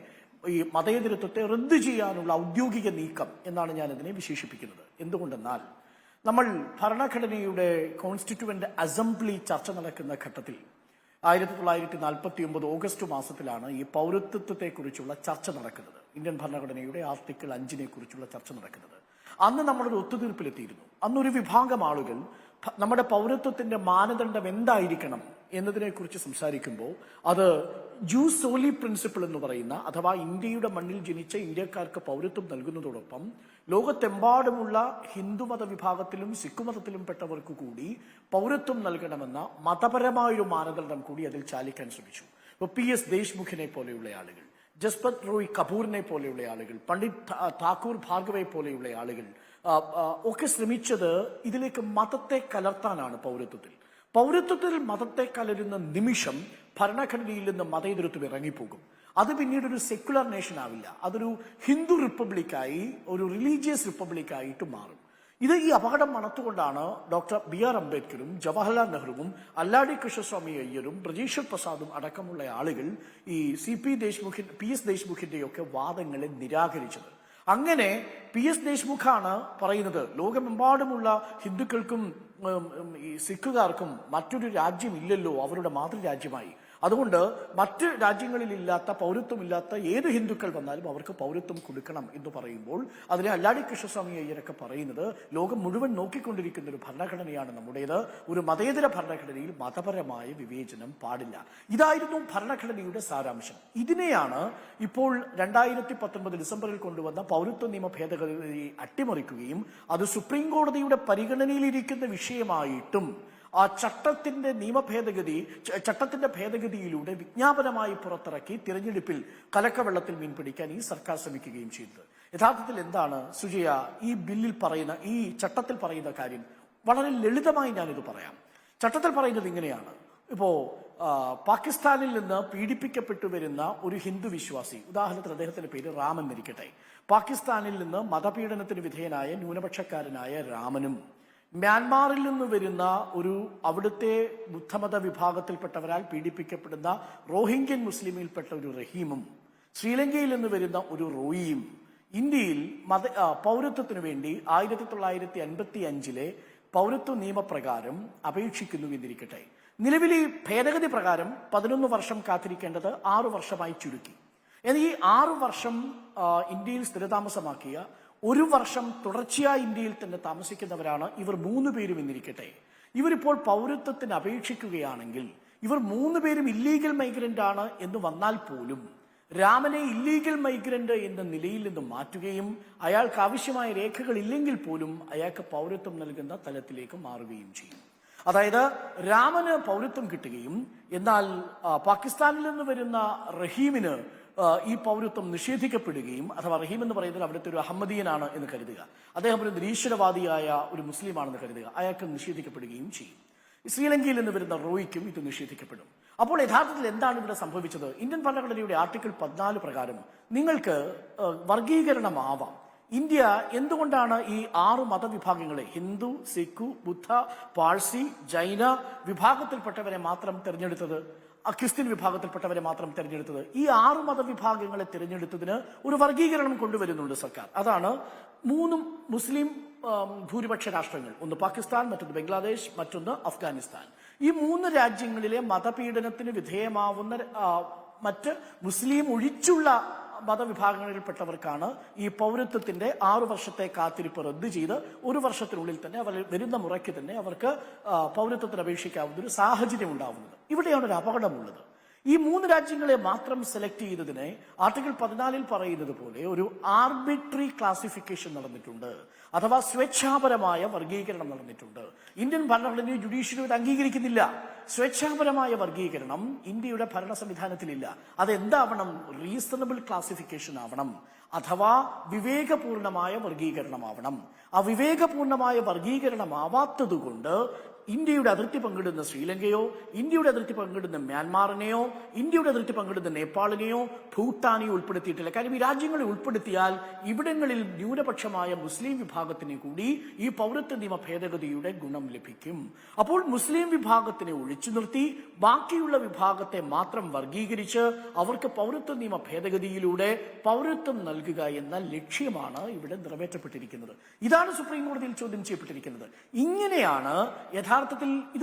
ഈ മതേതരത്വത്തെ റദ്ദു ചെയ്യാനുള്ള ഔദ്യോഗിക നീക്കം എന്നാണ് ഞാൻ ഇതിനെ വിശേഷിപ്പിക്കുന്നത്. എന്തുകൊണ്ടെന്നാൽ നമ്മൾ ഭരണഘടനയുടെ കോൺസ്റ്റിറ്റ്യൂവന്റ് അസംബ്ലി ചർച്ച നടക്കുന്ന ഘട്ടത്തിൽ 1949 ഓഗസ്റ്റ് മാസത്തിലാണ് ഈ പൗരത്വത്തെക്കുറിച്ചുള്ള ചർച്ച നടക്കുന്നത്. ഇന്ത്യൻ ഭരണഘടനയുടെ ആർട്ടിക്കിൾ 5 കുറിച്ചുള്ള ചർച്ച നടക്കുന്നത്. അന്ന് നമ്മളൊരു ഒത്തുതീർപ്പിലെത്തിയിരുന്നു. അന്നൊരു വിഭാഗം ആളുകൾ നമ്മുടെ പൗരത്വത്തിന്റെ മാനദണ്ഡം എന്തായിരിക്കണം എന്നതിനെക്കുറിച്ച് സംസാരിക്കുമ്പോൾ അത് ജൂസ് സോലി പ്രിൻസിപ്പിൾ എന്ന് പറയുന്ന, അഥവാ ഇന്ത്യയുടെ മണ്ണിൽ ജനിച്ച ഇന്ത്യക്കാർക്ക് പൗരത്വം നൽകുന്നതോടൊപ്പം ലോകത്തെമ്പാടുമുള്ള ഹിന്ദുമത വിഭാഗത്തിലും സിഖ് മതത്തിലും പെട്ടവർക്ക് കൂടി പൗരത്വം നൽകണമെന്ന മതപരമായൊരു മാനദണ്ഡം കൂടി അതിൽ ചാലിക്കാൻ ശ്രമിച്ചു. ഇപ്പോൾ PS ദേശ്മുഖിനെ പോലെയുള്ള ആളുകൾ, ജസ്പത് റോയ് കപൂറിനെ പോലെയുള്ള ആളുകൾ, പണ്ഡിറ്റ് താക്കൂർ ഭാർഗവയെ പോലെയുള്ള ആളുകൾ ഒക്കെ ശ്രമിച്ചത് ഇതിലേക്ക് മതത്തെ കലർത്താനാണ്. പൗരത്വത്തിൽ മതത്തെ കലരുന്ന നിമിഷം ഭരണഘടനയിൽ നിന്ന് മതേതരത്വം ഇറങ്ങിപ്പോകും. അത് പിന്നീട് ഒരു സെക്യുലർ നേഷൻ ആവില്ല, അതൊരു ഹിന്ദു റിപ്പബ്ലിക്കായി, ഒരു റിലീജിയസ് റിപ്പബ്ലിക്കായിട്ട് മാറും. ഈ അപകടം മണത്തുകൊണ്ടാണ് ഡോക്ടർ BR അംബേദ്കറും ജവഹർലാൽ നെഹ്റുവും അല്ലാടി കൃഷ്ണസ്വാമി അയ്യരും ബ്രജേശ്വർ പ്രസാദും അടക്കമുള്ള ആളുകൾ ഈ PS ദേശ്മുഖിന്റെയൊക്കെ വാദങ്ങളെ നിരാകരിച്ചത്. അങ്ങനെ PS ദേശ്മുഖാണ് പറയുന്നത് ലോകമെമ്പാടുമുള്ള ഹിന്ദുക്കൾക്കും ഈ സിഖുകാർക്കും മറ്റൊരു രാജ്യമില്ലല്ലോ അവരുടെ മാതൃരാജ്യമായി. അതുകൊണ്ട് മറ്റ് രാജ്യങ്ങളിലില്ലാത്ത, പൗരത്വമില്ലാത്ത ഏത് ഹിന്ദുക്കൾ വന്നാലും അവർക്ക് പൗരത്വം കൊടുക്കണം എന്ന് പറയുമ്പോൾ അതിനെ അല്ലാടി കൃഷ്ണസ്വാമി അയ്യരൊക്കെ പറയുന്നത് ലോകം മുഴുവൻ നോക്കിക്കൊണ്ടിരിക്കുന്ന ഒരു ഭരണഘടനയാണ് നമ്മുടേത്. ഒരു മതേതര ഭരണഘടനയിൽ മതപരമായ വിവേചനം പാടില്ല. ഇതായിരുന്നു ഭരണഘടനയുടെ സാരാംശം. ഇതിനെയാണ് ഇപ്പോൾ 2019 ഡിസംബറിൽ കൊണ്ടുവന്ന പൗരത്വ നിയമ ഭേദഗതി അട്ടിമറിക്കുകയും അത് സുപ്രീം കോടതിയുടെ പരിഗണനയിലിരിക്കുന്ന വിഷയമായിട്ടും ആ ചട്ടത്തിന്റെ ഭേദഗതിയിലൂടെ വിജ്ഞാപനമായി പുറത്തിറക്കി തിരഞ്ഞെടുപ്പിൽ കലക്കവെള്ളത്തിൽ മീൻ പിടിക്കാൻ ഈ സർക്കാർ ശ്രമിക്കുകയും ചെയ്തത്. യഥാർത്ഥത്തിൽ എന്താണ് സുജയ ഈ ബില്ലിൽ പറയുന്ന, ഈ ചട്ടത്തിൽ പറയുന്ന കാര്യം? വളരെ ലളിതമായി ഞാനിത് പറയാം. ചട്ടത്തിൽ പറയുന്നത് ഇങ്ങനെയാണ്. ഇപ്പോ പാകിസ്ഥാനിൽ നിന്ന് പീഡിപ്പിക്കപ്പെട്ടു വരുന്ന ഒരു ഹിന്ദു വിശ്വാസി, ഉദാഹരണത്തിന് അദ്ദേഹത്തിന്റെ പേര് രാമൻ എന്നിരിക്കട്ടെ, പാകിസ്ഥാനിൽ നിന്ന് മതപീഡനത്തിന് വിധേയനായ ന്യൂനപക്ഷക്കാരനായ രാമനും മ്യാൻമാറിൽ നിന്ന് വരുന്ന അവിടുത്തെ ബുദ്ധമത വിഭാഗത്തിൽപ്പെട്ടവരാൽ പീഡിപ്പിക്കപ്പെടുന്ന റോഹിംഗ്യൻ മുസ്ലിമിൽപ്പെട്ട ഒരു റഹീമും ശ്രീലങ്കയിൽ നിന്ന് വരുന്ന ഒരു റോയിയും ഇന്ത്യയിൽ പൗരത്വത്തിനു വേണ്ടി 1955 പൗരത്വ നിയമപ്രകാരം അപേക്ഷിക്കുന്നു എന്നിരിക്കട്ടെ. നിലവിലെ ഭേദഗതി പ്രകാരം 11 വർഷം കാത്തിരിക്കേണ്ടത് 6 വർഷമായി ചുരുക്കി. എന്നാൽ ഈ 6 വർഷം ഇന്ത്യയിൽ സ്ഥിരതാമസമാക്കിയ 1 വർഷം തുടർച്ചയായി ഇന്ത്യയിൽ തന്നെ താമസിക്കുന്നവരാണ് ഇവർ 3 പേരും എന്നിരിക്കട്ടെ. ഇവരിപ്പോൾ പൗരത്വത്തിന് അപേക്ഷിക്കുകയാണെങ്കിൽ ഇവർ 3 പേരും ഇല്ലീഗൽ മൈഗ്രന്റ് ആണ് എന്ന് വന്നാൽ പോലും രാമനെ ഇല്ലീഗൽ മൈഗ്രന്റ് എന്ന നിലയിൽ നിന്ന് മാറ്റുകയും അയാൾക്ക് ആവശ്യമായ രേഖകൾ ഇല്ലെങ്കിൽ പോലും അയാൾക്ക് പൗരത്വം നൽകുന്ന തലത്തിലേക്ക് മാറുകയും ചെയ്യും. അതായത് രാമന് പൗരത്വം കിട്ടുകയും എന്നാൽ പാകിസ്ഥാനിൽ നിന്ന് വരുന്ന റഹീമിന് ഈ പൗരത്വം നിഷേധിക്കപ്പെടുകയും, അഥവാ റഹീം എന്ന് പറയുന്നത് അവിടുത്തെ ഒരു അഹമ്മദീയനാണ് എന്ന് കരുതുക, അദ്ദേഹം ഒരു നിരീശ്വരവാദിയായ ഒരു മുസ്ലിമാണെന്ന് കരുതുക, അയാൾക്ക് നിഷേധിക്കപ്പെടുകയും ചെയ്യും. ശ്രീലങ്കയിൽ നിന്ന് വരുന്ന റോയിക്കും ഇത് നിഷേധിക്കപ്പെടും. അപ്പോൾ യഥാർത്ഥത്തിൽ എന്താണ് ഇവിടെ സംഭവിച്ചത്? ഇന്ത്യൻ ഭരണഘടനയുടെ ആർട്ടിക്കിൾ 14 പ്രകാരം നിങ്ങൾക്ക് വർഗീകരണമാവാം. ഇന്ത്യ എന്തുകൊണ്ടാണ് ഈ 6 മതവിഭാഗങ്ങളെ, ഹിന്ദു, സിഖ്, ബുദ്ധ, പാഴ്സി, ജൈന വിഭാഗത്തിൽപ്പെട്ടവരെ മാത്രം തിരഞ്ഞെടുത്തത്, ക്രിസ്ത്യൻ വിഭാഗത്തിൽപ്പെട്ടവരെ മാത്രം തിരഞ്ഞെടുത്തത്? ഈ 6 മതവിഭാഗങ്ങളെ തിരഞ്ഞെടുത്തതിന് ഒരു വർഗീകരണം കൊണ്ടുവരുന്നുണ്ട് സർക്കാർ. അതാണ് 3 മുസ്ലിം ഭൂരിപക്ഷ രാഷ്ട്രങ്ങൾ, ഒന്ന് പാകിസ്ഥാൻ, മറ്റൊന്ന് ബംഗ്ലാദേശ്, മറ്റൊന്ന് അഫ്ഗാനിസ്ഥാൻ. ഈ 3 രാജ്യങ്ങളിലെ മതപീഡനത്തിന് വിധേയമാവുന്ന മറ്റ് മുസ്ലിം ഒഴിച്ചുള്ള മതവിഭാഗങ്ങളിൽപ്പെട്ടവർക്കാണ് ഈ പൗരത്വത്തിന്റെ 6 വർഷത്തെ കാത്തിരിപ്പ് റദ്ദ് ചെയ്ത് 1 വർഷത്തിനുള്ളിൽ തന്നെ അവർ വരുന്ന മുറയ്ക്ക് തന്നെ അവർക്ക് പൗരത്വത്തിന് അപേക്ഷിക്കാവുന്ന ഒരു സാഹചര്യം ഉണ്ടാവുന്നത്. ഇവിടെയാണ് ഒരു അപകടമുള്ളത്. ഈ 3 രാജ്യങ്ങളെ മാത്രം സെലക്ട് ചെയ്തതിനെ ആർട്ടിക്കിൾ 14 പറയുന്നത് പോലെ ഒരു ആർബിട്രറി ക്ലാസിഫിക്കേഷൻ നടന്നിട്ടുണ്ട്, അഥവാ സ്വേച്ഛാപരമായ വർഗീകരണം നടന്നിട്ടുണ്ട്. ഇന്ത്യൻ ഭരണഘടനയും ജുഡീഷ്യറി ഇത് അംഗീകരിക്കുന്നില്ല. സ്വേച്ഛാപരമായ വർഗീകരണം ഇന്ത്യയുടെ ഭരണ സംവിധാനത്തിലില്ല. അതെന്താവണം? റീസണബിൾ ക്ലാസിഫിക്കേഷൻ ആവണം, അഥവാ വിവേകപൂർണമായ വർഗീകരണമാവണം. ആ വിവേകപൂർണമായ വർഗീകരണമാവാത്തതുകൊണ്ട് ഇന്ത്യയുടെ അതിർത്തി പങ്കിടുന്ന ശ്രീലങ്കയോ, ഇന്ത്യയുടെ അതിർത്തി പങ്കിടുന്ന മ്യാൻമാറിനെയോ, ഇന്ത്യയുടെ അതിർത്തി പങ്കിടുന്ന നേപ്പാളിനെയോ, ഭൂട്ടാനെയോ ഉൾപ്പെടുത്തിയിട്ടില്ല. കാര്യം ഈ രാജ്യങ്ങളെ ഉൾപ്പെടുത്തിയാൽ ഇവിടങ്ങളിൽ ന്യൂനപക്ഷമായ മുസ്ലിം വിഭാഗത്തിന് കൂടി ഈ പൗരത്വ നിയമ ഭേദഗതിയുടെ ഗുണം ലഭിക്കും. അപ്പോൾ മുസ്ലിം വിഭാഗത്തിനെ ഒഴിച്ചു നിർത്തി ബാക്കിയുള്ള വിഭാഗത്തെ മാത്രം വർഗീകരിച്ച് അവർക്ക് പൗരത്വ നിയമ ഭേദഗതിയിലൂടെ പൗരത്വം നൽകുക എന്ന ലക്ഷ്യമാണ് ഇവിടെ നിറവേറ്റപ്പെട്ടിരിക്കുന്നത്. ഇതാണ് സുപ്രീം കോടതിയിൽ ചോദ്യം ചെയ്യപ്പെട്ടിരിക്കുന്നത്. ഇങ്ങനെയാണ് യഥാർത്ഥത്തിൽ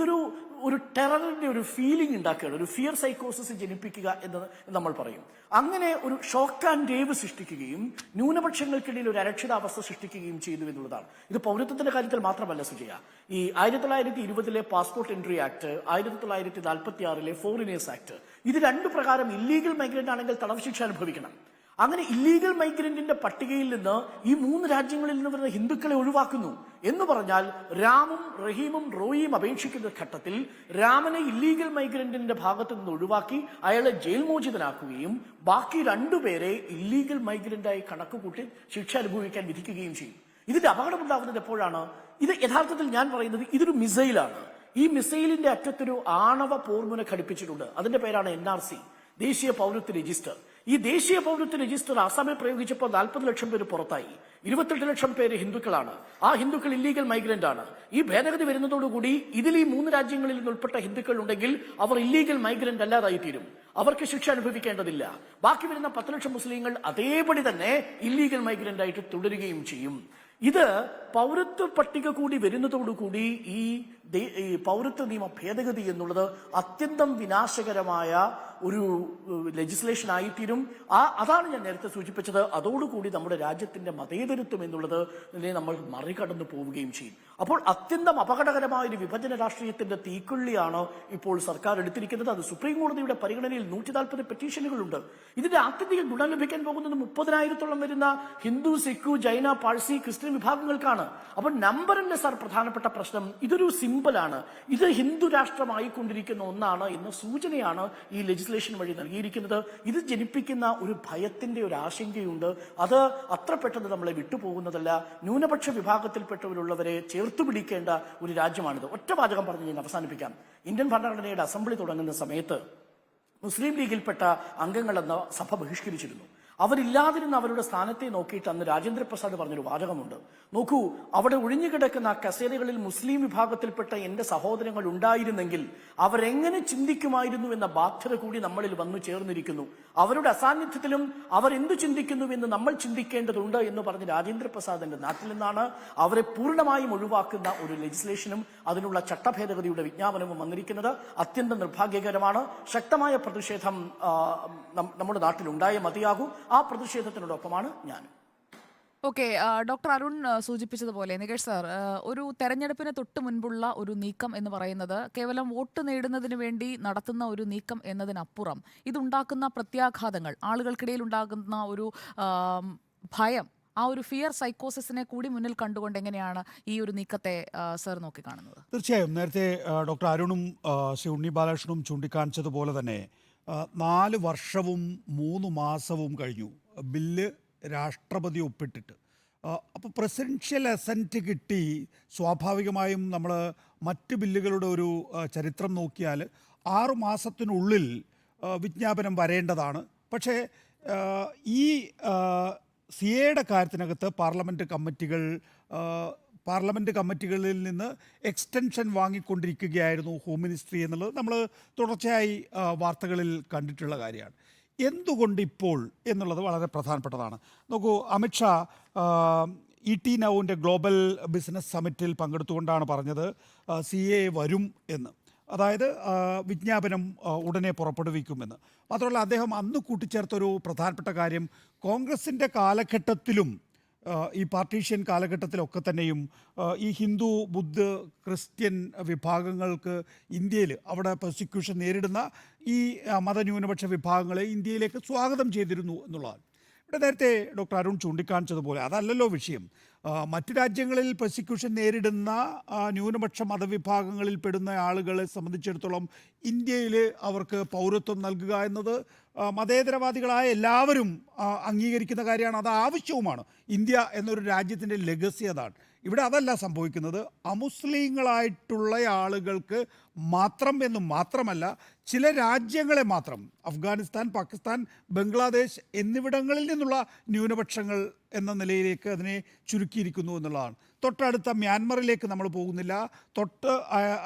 ഒരു ടെററിന്റെ ഒരു ഫീലിംഗ് ഉണ്ടാക്കുകയാണ്, ഒരു ഫിയർ സൈക്കോസിസ് ജനിപ്പിക്കുക എന്ന് നമ്മൾ പറയും. അങ്ങനെ ഒരു ഷോക്ക് ആൻഡ് വേവ് സൃഷ്ടിക്കുകയും ന്യൂനപക്ഷങ്ങൾക്കിടയിൽ ഒരു അരക്ഷിതാവസ്ഥ സൃഷ്ടിക്കുകയും ചെയ്തു എന്നുള്ളതാണ്. ഇത് പൗരത്വത്തിന്റെ കാര്യത്തിൽ മാത്രമല്ല സുജയ. ഈ 1920 passport entry act, 1946 foreigners act, ഇത് 2 പ്രകാരം ഇല്ലീഗൽ മൈഗ്രന്റ് ആണെങ്കിൽ തടവ് ശിക്ഷ അനുഭവിക്കണം. അങ്ങനെ ഇല്ലീഗൽ മൈഗ്രന്റിന്റെ പട്ടികയിൽ നിന്ന് ഈ 3 രാജ്യങ്ങളിൽ നിന്ന് വരുന്ന ഹിന്ദുക്കളെ ഒഴിവാക്കുന്നു എന്ന് പറഞ്ഞാൽ രാമും റഹീമും റോയിയും അപേക്ഷിക്കുന്ന ഘട്ടത്തിൽ രാമനെ ഇല്ലീഗൽ മൈഗ്രന്റിന്റെ ഭാഗത്തു നിന്ന് ഒഴിവാക്കി അയാളെ ജയിൽ മോചിതനാക്കുകയും ബാക്കി 2 പേരെ ഇല്ലീഗൽ മൈഗ്രന്റായി കണക്കുകൂട്ടി ശിക്ഷ അനുഭവിക്കാൻ വിധിക്കുകയും ചെയ്യും. ഇതിന്റെ അപകടമുണ്ടാകുന്നത് എപ്പോഴാണ്? ഇത് യഥാർത്ഥത്തിൽ ഞാൻ പറയുന്നത് ഇതൊരു മിസൈലാണ്. ഈ മിസൈലിന്റെ അറ്റത്തൊരു ആണവ പോർമുന ഘടിപ്പിച്ചിട്ടുണ്ട്. അതിന്റെ പേരാണ് NRC, ദേശീയ പൗരത്വ രജിസ്റ്റർ. ഈ ദേശീയ പൗരത്വ രജിസ്റ്റർ ആസാമിൽ പ്രയോഗിച്ചപ്പോൾ 40 ലക്ഷം പേര് പുറത്തായി. 28 ലക്ഷം പേര് ഹിന്ദുക്കളാണ്. ആ ഹിന്ദുക്കൾ ഇല്ലീഗൽ മൈഗ്രന്റ് ആണ്. ഈ ഭേദഗതി വരുന്നതോടുകൂടി ഇതിൽ ഈ 3 രാജ്യങ്ങളിൽ നിന്ന് ഉൾപ്പെട്ട ഹിന്ദുക്കൾ ഉണ്ടെങ്കിൽ അവർ ഇല്ലീഗൽ മൈഗ്രന്റ് അല്ലാതായി തീരും. അവർക്ക് ശിക്ഷ അനുഭവിക്കേണ്ടതില്ല. ബാക്കി വരുന്ന 10 ലക്ഷം മുസ്ലിങ്ങൾ അതേപടി തന്നെ ഇല്ലീഗൽ മൈഗ്രന്റ് ആയിട്ട് തുടരുകയും ചെയ്യും. ഇത് പൗരത്വ പട്ടിക കൂടി വരുന്നതോടുകൂടി ഈ പൗരത്വ നിയമ ഭേദഗതി എന്നുള്ളത് അത്യന്തം വിനാശകരമായ ഒരു ലെജിസ്ലേഷൻ ആയിത്തീരും. അതാണ് ഞാൻ നേരത്തെ സൂചിപ്പിച്ചത്. അതോടുകൂടി നമ്മുടെ രാജ്യത്തിന്റെ മതേതരത്വം എന്നുള്ളത് നമ്മൾ മറികടന്നു പോവുകയും ചെയ്യും. അപ്പോൾ അത്യന്തം അപകടകരമായ ഒരു വിഭജന രാഷ്ട്രീയത്തിന്റെ തീക്കൊള്ളിയാണ് ഇപ്പോൾ സർക്കാർ എടുത്തിരിക്കുന്നത്. അത് സുപ്രീം കോടതിയുടെ പരിഗണനയിൽ 140 പെറ്റീഷനുകളുണ്ട്. ഇതിന്റെ ആത്യന്തിക ഗുണം ലഭിക്കാൻ പോകുന്നത് 30,000-ഓളം വരുന്ന ഹിന്ദു, സിഖ്, ജൈന, പാഴ്സി, ക്രിസ്ത്യൻ വിഭാഗങ്ങൾക്കാണ്. അപ്പോൾ നമ്പറല്ല സാർ പ്രധാനപ്പെട്ട പ്രശ്നം. ഇതൊരു സിമ്പിളാണ്. ഇത് ഹിന്ദു രാഷ്ട്രമായിക്കൊണ്ടിരിക്കുന്ന ഒന്നാണ് എന്ന സൂചനയാണ് ഈ ലെജിസ്ലേഷൻ വഴി നൽകിയിരിക്കുന്നത്. ഇത് ജനിപ്പിക്കുന്ന ഒരു ഭയത്തിന്റെ ഒരു ആശങ്കയുണ്ട്. അത് അത്ര പെട്ടെന്ന് നമ്മളെ വിട്ടുപോകുന്നതല്ല. ന്യൂനപക്ഷ വിഭാഗത്തിൽപ്പെട്ടവരുള്ളവരെ ചേർത്തുപിടിക്കേണ്ട ഒരു രാജ്യമാണിത്. ഒറ്റ വാചകം പറഞ്ഞ് ഞാൻ അവസാനിപ്പിക്കാം. ഇന്ത്യൻ ഭരണഘടനയുടെ അസംബ്ലി തുടങ്ങുന്ന സമയത്ത് മുസ്ലിം ലീഗിൽപ്പെട്ട അംഗങ്ങളെന്ന സഭ ബഹിഷ്കരിച്ചിരുന്നു. അവരില്ലാതിരുന്ന അവരുടെ സ്ഥാനത്തെ നോക്കിയിട്ട് അന്ന് രാജേന്ദ്ര പ്രസാദ് പറഞ്ഞൊരു വാചകമുണ്ട്. നോക്കൂ, അവിടെ ഒഴിഞ്ഞുകിടക്കുന്ന കസേരകളിൽ മുസ്ലിം വിഭാഗത്തിൽപ്പെട്ട എന്റെ സഹോദരങ്ങൾ ഉണ്ടായിരുന്നെങ്കിൽ അവരെങ്ങനെ ചിന്തിക്കുമായിരുന്നു എന്ന ബാധ്യത കൂടി നമ്മളിൽ വന്നു ചേർന്നിരിക്കുന്നു. അവരുടെ അസാന്നിധ്യത്തിലും അവരെന്തു ചിന്തിക്കുന്നുവെന്ന് നമ്മൾ ചിന്തിക്കേണ്ടതുണ്ട് എന്ന് പറഞ്ഞ് രാജേന്ദ്ര പ്രസാദിന്റെ നാട്ടിൽ നിന്നാണ് അവരെ പൂർണ്ണമായും ഒഴിവാക്കുന്ന ഒരു ലെജിസ്ലേഷനും അതിനുള്ള ചട്ടഭേദഗതിയുടെ വിജ്ഞാപനവും വന്നിരിക്കുന്നത്. അത്യന്തം നിർഭാഗ്യകരമാണ്. ശക്തമായ പ്രതിഷേധം നമ്മുടെ നാട്ടിൽ ഉണ്ടായേ മതിയാകൂ. ആ പ്രതിഷേധത്തിനോടൊപ്പമാണ് ഞാൻ. ഓക്കെ, ഡോക്ടർ അരുൺ സൂചിപ്പിച്ചതുപോലെ നികേഷ് സാർ, ഒരു തെരഞ്ഞെടുപ്പിന് തൊട്ട് മുൻപുള്ള ഒരു നീക്കം എന്ന് പറയുന്നത് കേവലം വോട്ട് നേടുന്നതിന് വേണ്ടി നടത്തുന്ന ഒരു നീക്കം എന്നതിനപ്പുറം ഇതുണ്ടാക്കുന്ന പ്രത്യാഘാതങ്ങൾ, ആളുകൾക്കിടയിൽ ഉണ്ടാകുന്ന ഒരു ഭയം, ആ ഒരു ഫിയർ സൈക്കോസിസിനെ കൂടി മുന്നിൽ കണ്ടുകൊണ്ട് എങ്ങനെയാണ് ഈ ഒരു നീക്കത്തെ സാർ നോക്കിക്കാണുന്നത്? തീർച്ചയായും നേരത്തെ ഡോക്ടർ അരുണും ശ്രീ ഉണ്ണി ബാലകൃഷ്ണനും ചൂണ്ടിക്കാണിച്ചതുപോലെ തന്നെ 4 വർഷവും 3 മാസവും കഴിഞ്ഞു ബില്ല് രാഷ്ട്രപതി ഒപ്പിട്ടിട്ട്. അപ്പോൾ പ്രസിഡൻഷ്യൽ അസെൻറ്റ് കിട്ടി. സ്വാഭാവികമായും നമ്മൾ മറ്റ് ബില്ലുകളുടെ ഒരു ചരിത്രം നോക്കിയാൽ 6 മാസത്തിനുള്ളിൽ വിജ്ഞാപനം വരേണ്ടതാണ്. പക്ഷേ ഈ സി എയുടെ കാര്യത്തിനകത്ത് പാർലമെൻറ്റ് കമ്മിറ്റികളിൽ നിന്ന് എക്സ്റ്റൻഷൻ വാങ്ങിക്കൊണ്ടിരിക്കുകയായിരുന്നു ഹോം മിനിസ്ട്രി എന്നുള്ളത് നമ്മൾ തുടർച്ചയായി വാർത്തകളിൽ കണ്ടിട്ടുള്ള കാര്യമാണ്. എന്തുകൊണ്ട് ഇപ്പോൾ എന്നുള്ളത് വളരെ പ്രധാനപ്പെട്ടതാണ്. നോക്കൂ, അമിത്ഷാ ET Nowൻ്റെ ഗ്ലോബൽ ബിസിനസ് സമ്മിറ്റിൽ പങ്കെടുത്തുകൊണ്ടാണ് പറഞ്ഞത് സി എ വരും എന്ന്. അതായത് വിജ്ഞാപനം ഉടനെ പുറപ്പെടുവിക്കുമെന്ന്. മാത്രമല്ല അദ്ദേഹം അന്ന് കൂട്ടിച്ചേർത്തൊരു പ്രധാനപ്പെട്ട കാര്യം, കോൺഗ്രസിൻ്റെ കാലഘട്ടത്തിലും ഈ പാർട്ടീഷ്യൻ കാലഘട്ടത്തിലൊക്കെ തന്നെയും ഈ ഹിന്ദു, ബുദ്ധ, ക്രിസ്ത്യൻ വിഭാഗങ്ങൾക്ക് ഇന്ത്യയിൽ അവിടെ പ്രോസിക്യൂഷൻ നേരിടുന്ന ഈ മതന്യൂനപക്ഷ വിഭാഗങ്ങളെ ഇന്ത്യയിലേക്ക് സ്വാഗതം ചെയ്തിരുന്നു എന്നുള്ളതാണ്. ഇവിടെ നേരത്തെ ഡോക്ടർ അരുൺ ചൂണ്ടിക്കാണിച്ചതുപോലെ അതല്ലല്ലോ വിഷയം. മറ്റു രാജ്യങ്ങളിൽ പ്രോസിക്യൂഷൻ നേരിടുന്ന ന്യൂനപക്ഷ മതവിഭാഗങ്ങളിൽ പെടുന്ന ആളുകളെ സംബന്ധിച്ചിടത്തോളം ഇന്ത്യയിൽ അവർക്ക് പൗരത്വം നൽകുക എന്നത് മതേതരവാദികളായ എല്ലാവരും അംഗീകരിക്കുന്ന കാര്യമാണ്. അത് ആവശ്യവുമാണ്. ഇന്ത്യ എന്നൊരു രാജ്യത്തിൻ്റെ ലെഗസി അതാണ്. ഇവിടെ അതല്ല സംഭവിക്കുന്നത്. അമുസ്ലിങ്ങളായിട്ടുള്ള ആളുകൾക്ക് മാത്രം എന്നും മാത്രമല്ല, ചില രാജ്യങ്ങളെ മാത്രം, അഫ്ഗാനിസ്ഥാൻ, പാകിസ്ഥാൻ, ബംഗ്ലാദേശ് എന്നിവിടങ്ങളിൽ നിന്നുള്ള ന്യൂനപക്ഷങ്ങൾ എന്ന നിലയിലേക്ക് അതിനെ ചുരുക്കിയിരിക്കുന്നു എന്നുള്ളതാണ്. തൊട്ടടുത്ത മ്യാൻമറിലേക്ക് നമ്മൾ പോകുന്നില്ല, തൊട്ട്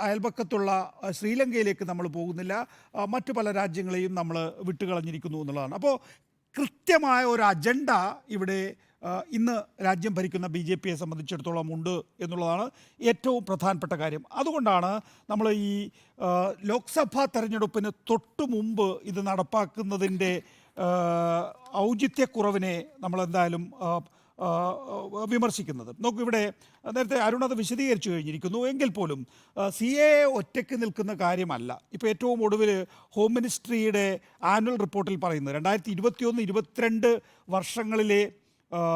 അയൽപക്കത്തുള്ള ശ്രീലങ്കയിലേക്ക് നമ്മൾ പോകുന്നില്ല, മറ്റു പല രാജ്യങ്ങളെയും നമ്മൾ വിട്ടുകളഞ്ഞിരിക്കുന്നു എന്നുള്ളതാണ്. അപ്പോൾ കൃത്യമായ ഒരു അജണ്ട ഇവിടെ ഇന്ന് രാജ്യം ഭരിക്കുന്ന BJPയെ സംബന്ധിച്ചിടത്തോളം ഉണ്ട് എന്നുള്ളതാണ് ഏറ്റവും പ്രധാനപ്പെട്ട കാര്യം. അതുകൊണ്ടാണ് നമ്മൾ ഈ ലോക്സഭാ തെരഞ്ഞെടുപ്പിന് തൊട്ടു മുമ്പ് ഇത് നടപ്പാക്കുന്നതിൻ്റെ ഔചിത്യക്കുറവിനെ നമ്മളെന്തായാലും വിമർശിക്കുന്നത്. നോക്കൂ, ഇവിടെ നേരത്തെ അരുൺ അത് വിശദീകരിച്ചു കഴിഞ്ഞിരിക്കുന്നു. എങ്കിൽ പോലും CAA ഒറ്റയ്ക്ക് നിൽക്കുന്ന കാര്യമല്ല. ഇപ്പോൾ ഏറ്റവും ഒടുവിൽ ഹോം മിനിസ്ട്രിയുടെ ആനുവൽ റിപ്പോർട്ടിൽ പറയുന്നത് 2021-22 വർഷങ്ങളിലെ